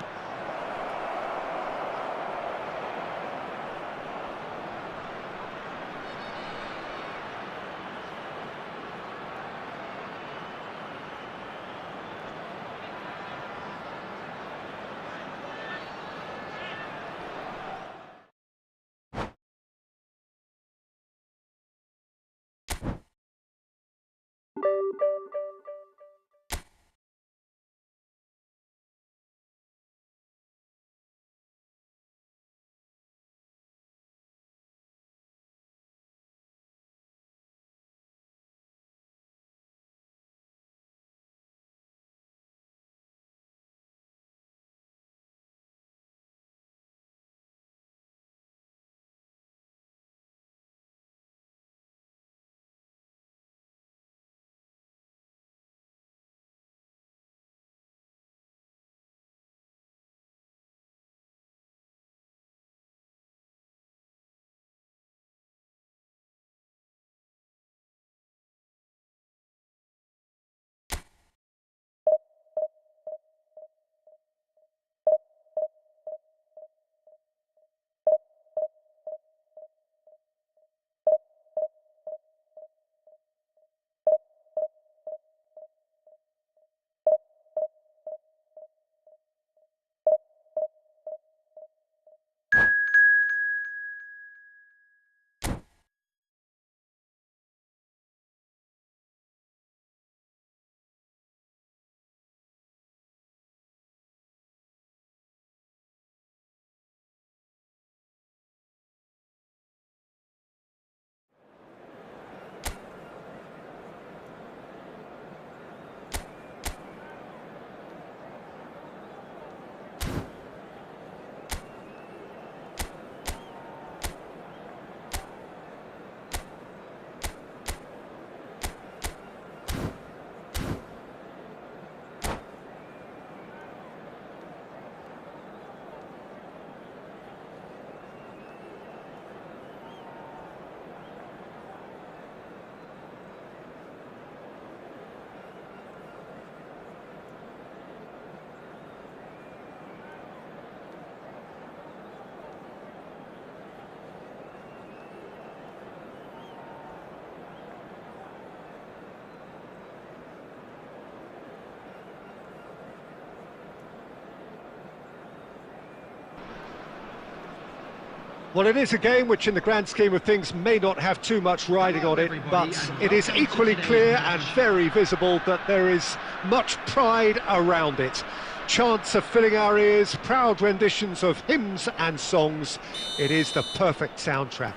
B: Well, it is a game which in the grand scheme of things may not have too much riding on it, but it is equally clear and very visible that there is much pride around it. Chants are filling our ears, proud renditions of hymns and songs. It is the perfect soundtrack.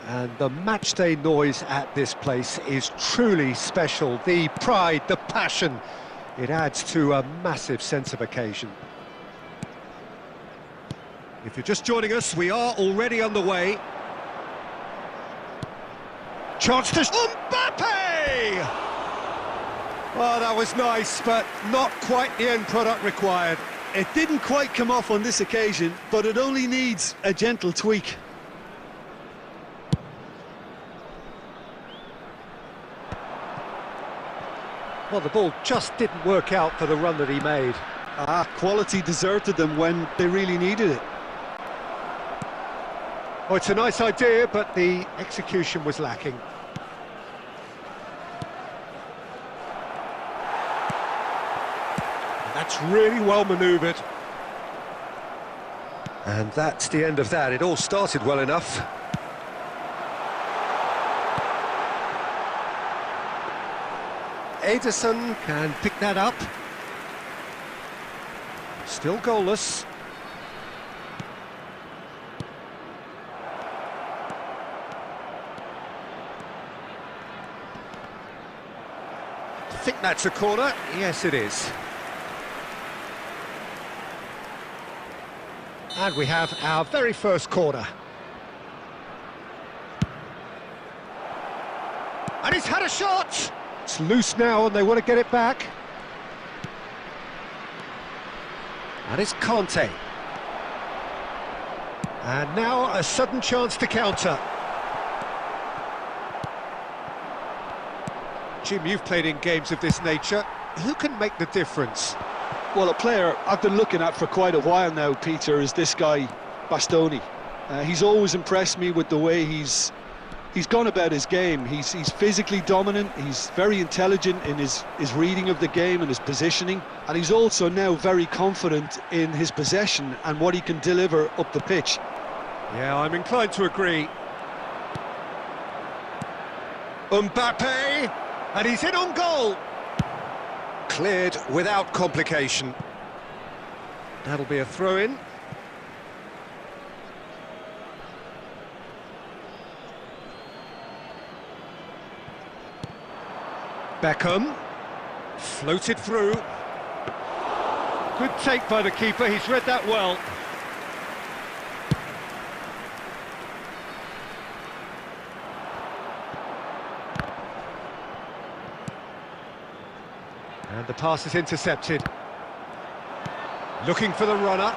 B: And the matchday noise at this place is truly special. The pride, the passion, it adds to a massive sense of occasion. If you're just joining us, we are already underway. Chance to... Mbappe! Oh, that was nice, but not quite the end product required.
C: It didn't quite come off on this occasion, but it only needs a gentle tweak.
B: Well, the ball just didn't work out for the run that he made.
C: Quality deserted them when they really needed it.
B: Oh, it's a nice idea, but the execution was lacking. That's really well manoeuvred. And that's the end of that. It all started well enough. Ederson can pick that up. Still goalless. I think that's a corner. Yes, it is. And we have our very first corner. And he's had a shot! It's loose now and they want to get it back. And it's Conte. And now a sudden chance to counter. Jim, you've played in games of this nature. Who can make the difference?
C: Well, a player I've been looking at for quite a while now, Peter, is this guy, Bastoni. He's always impressed me with the way he's gone about his game. He's physically dominant, he's very intelligent in his reading of the game and his positioning, and he's also now very confident in his possession and what he can deliver up the pitch.
B: Yeah, I'm inclined to agree. Mbappe, and he's in on goal. Cleared without complication. That'll be a throw-in. Beckham, floated through. Good take by the keeper, he's read that well. And the pass is intercepted. Looking for the runner.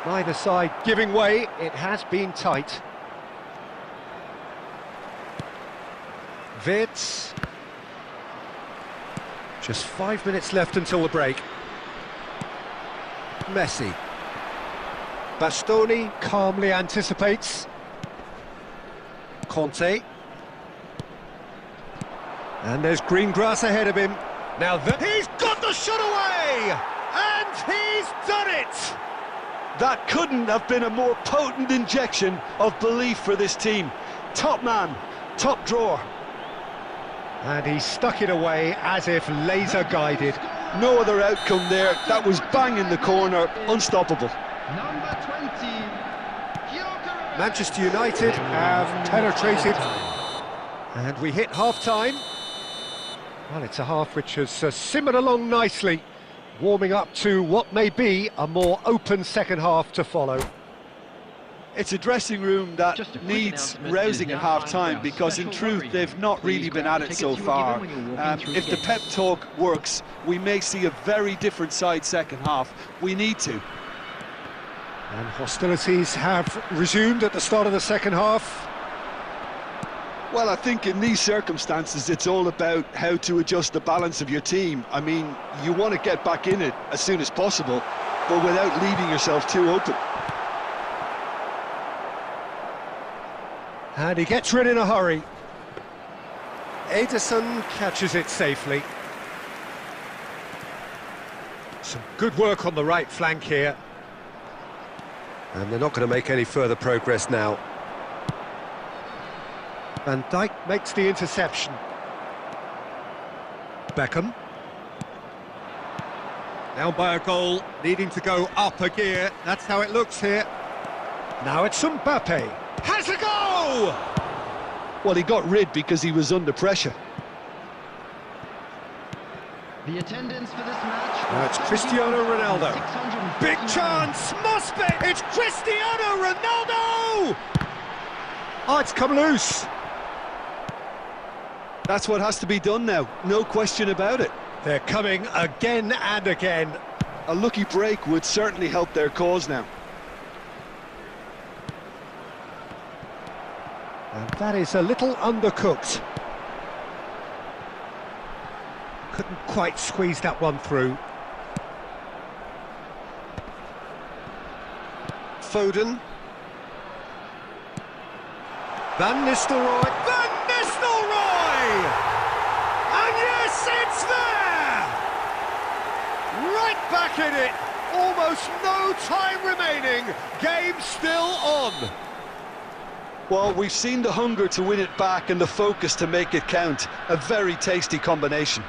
B: Neither side giving way, it has been tight. Wirtz. Just 5 minutes left until the break. Messi. Bastoni calmly anticipates. Conte. And there's green grass ahead of him. Now he's got the shot away! And he's done it!
C: That couldn't have been a more potent injection of belief for this team. Top man, top drawer.
B: And he stuck it away as if laser guided.
C: No other outcome there. That was bang in the corner, unstoppable.
D: Number 20,
B: Manchester United have penetrated. And we hit half-time. Well, it's a half which has simmered along nicely, warming up to what may be a more open second half to follow.
C: It's a dressing room that needs rousing at half-time because in truth they've not really been at it so far. If the pep talk works, we may see a very different side second half. We need to.
B: And hostilities have resumed at the start of the second half.
C: Well, I think in these circumstances it's all about how to adjust the balance of your team. I mean, you want to get back in it as soon as possible, but without leaving yourself too open.
B: And he gets rid in a hurry. Ederson catches it safely. Some good work on the right flank here.
E: And they're not going to make any further progress now.
B: Van Dijk makes the interception. Beckham. Down by a goal, needing to go up a gear. That's how it looks here. Now it's Mbappe. Has a go!
C: Well, he got rid because he was under pressure.
D: The attendance for this match.
B: Now it's Cristiano Ronaldo. Big chance, must be! It's Cristiano Ronaldo! Oh, it's come loose.
C: That's what has to be done now, no question about it.
B: They're coming again and again.
C: A lucky break would certainly help their cause now.
B: And that is a little undercooked. Couldn't quite squeeze that one through.
E: Foden.
B: Van Nistelrooy. Van Nistelrooy! And yes, it's there! Right back in it. Almost no time remaining. Game still on.
C: Well, we've seen the hunger to win it back and the focus to make it count. A very tasty combination.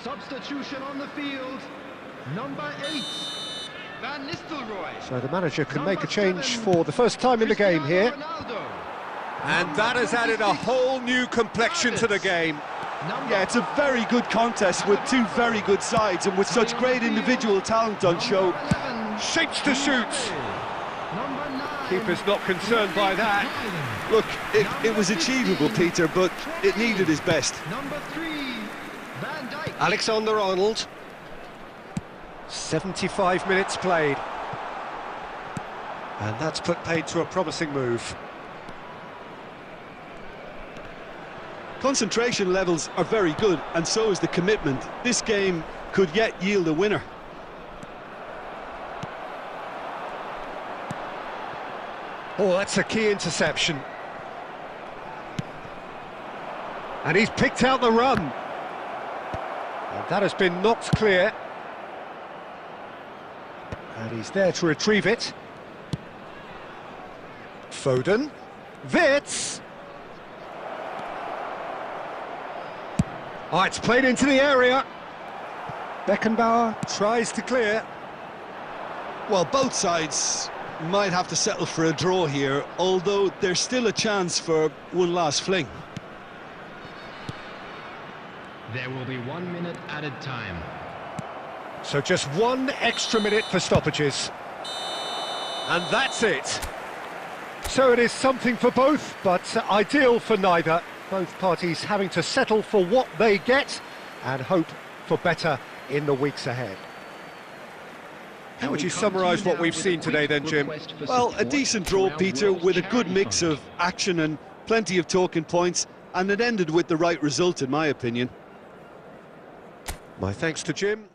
D: Substitution on the field. Number 8, Van Nistelrooy.
B: So the manager can make a change for the first time in the game here. And that has added a whole new complexion to the game.
C: Yeah, it's a very good contest with two very good sides and with such great individual talent on show.
B: Shapes to shoot. Keeper's not concerned by that.
C: Look, it was achievable, Peter, but it needed his best.
D: Number 3, Van Dijk.
B: Alexander-Arnold. 75 minutes played. And that's put paid to a promising move.
C: Concentration levels are very good, and so is the commitment. This game could yet yield a winner.
B: Oh, that's a key interception. And he's picked out the run. And that has been knocked clear. And he's there to retrieve it. Foden. Wits. Oh, it's played into the area. Beckenbauer tries to clear.
C: Well, both sides might have to settle for a draw here, although there's still a chance for one last fling.
D: There will be 1 minute added time.
B: So just 1 extra minute for stoppages. And that's it. So it is something for both, but ideal for neither. Both parties having to settle for what they get and hope for better in the weeks ahead. How would you summarise what we've seen today then, Jim?
C: Well, a decent draw, Peter, with a good mix of action and plenty of talking points, and it ended with the right result, in my opinion.
B: My thanks to Jim.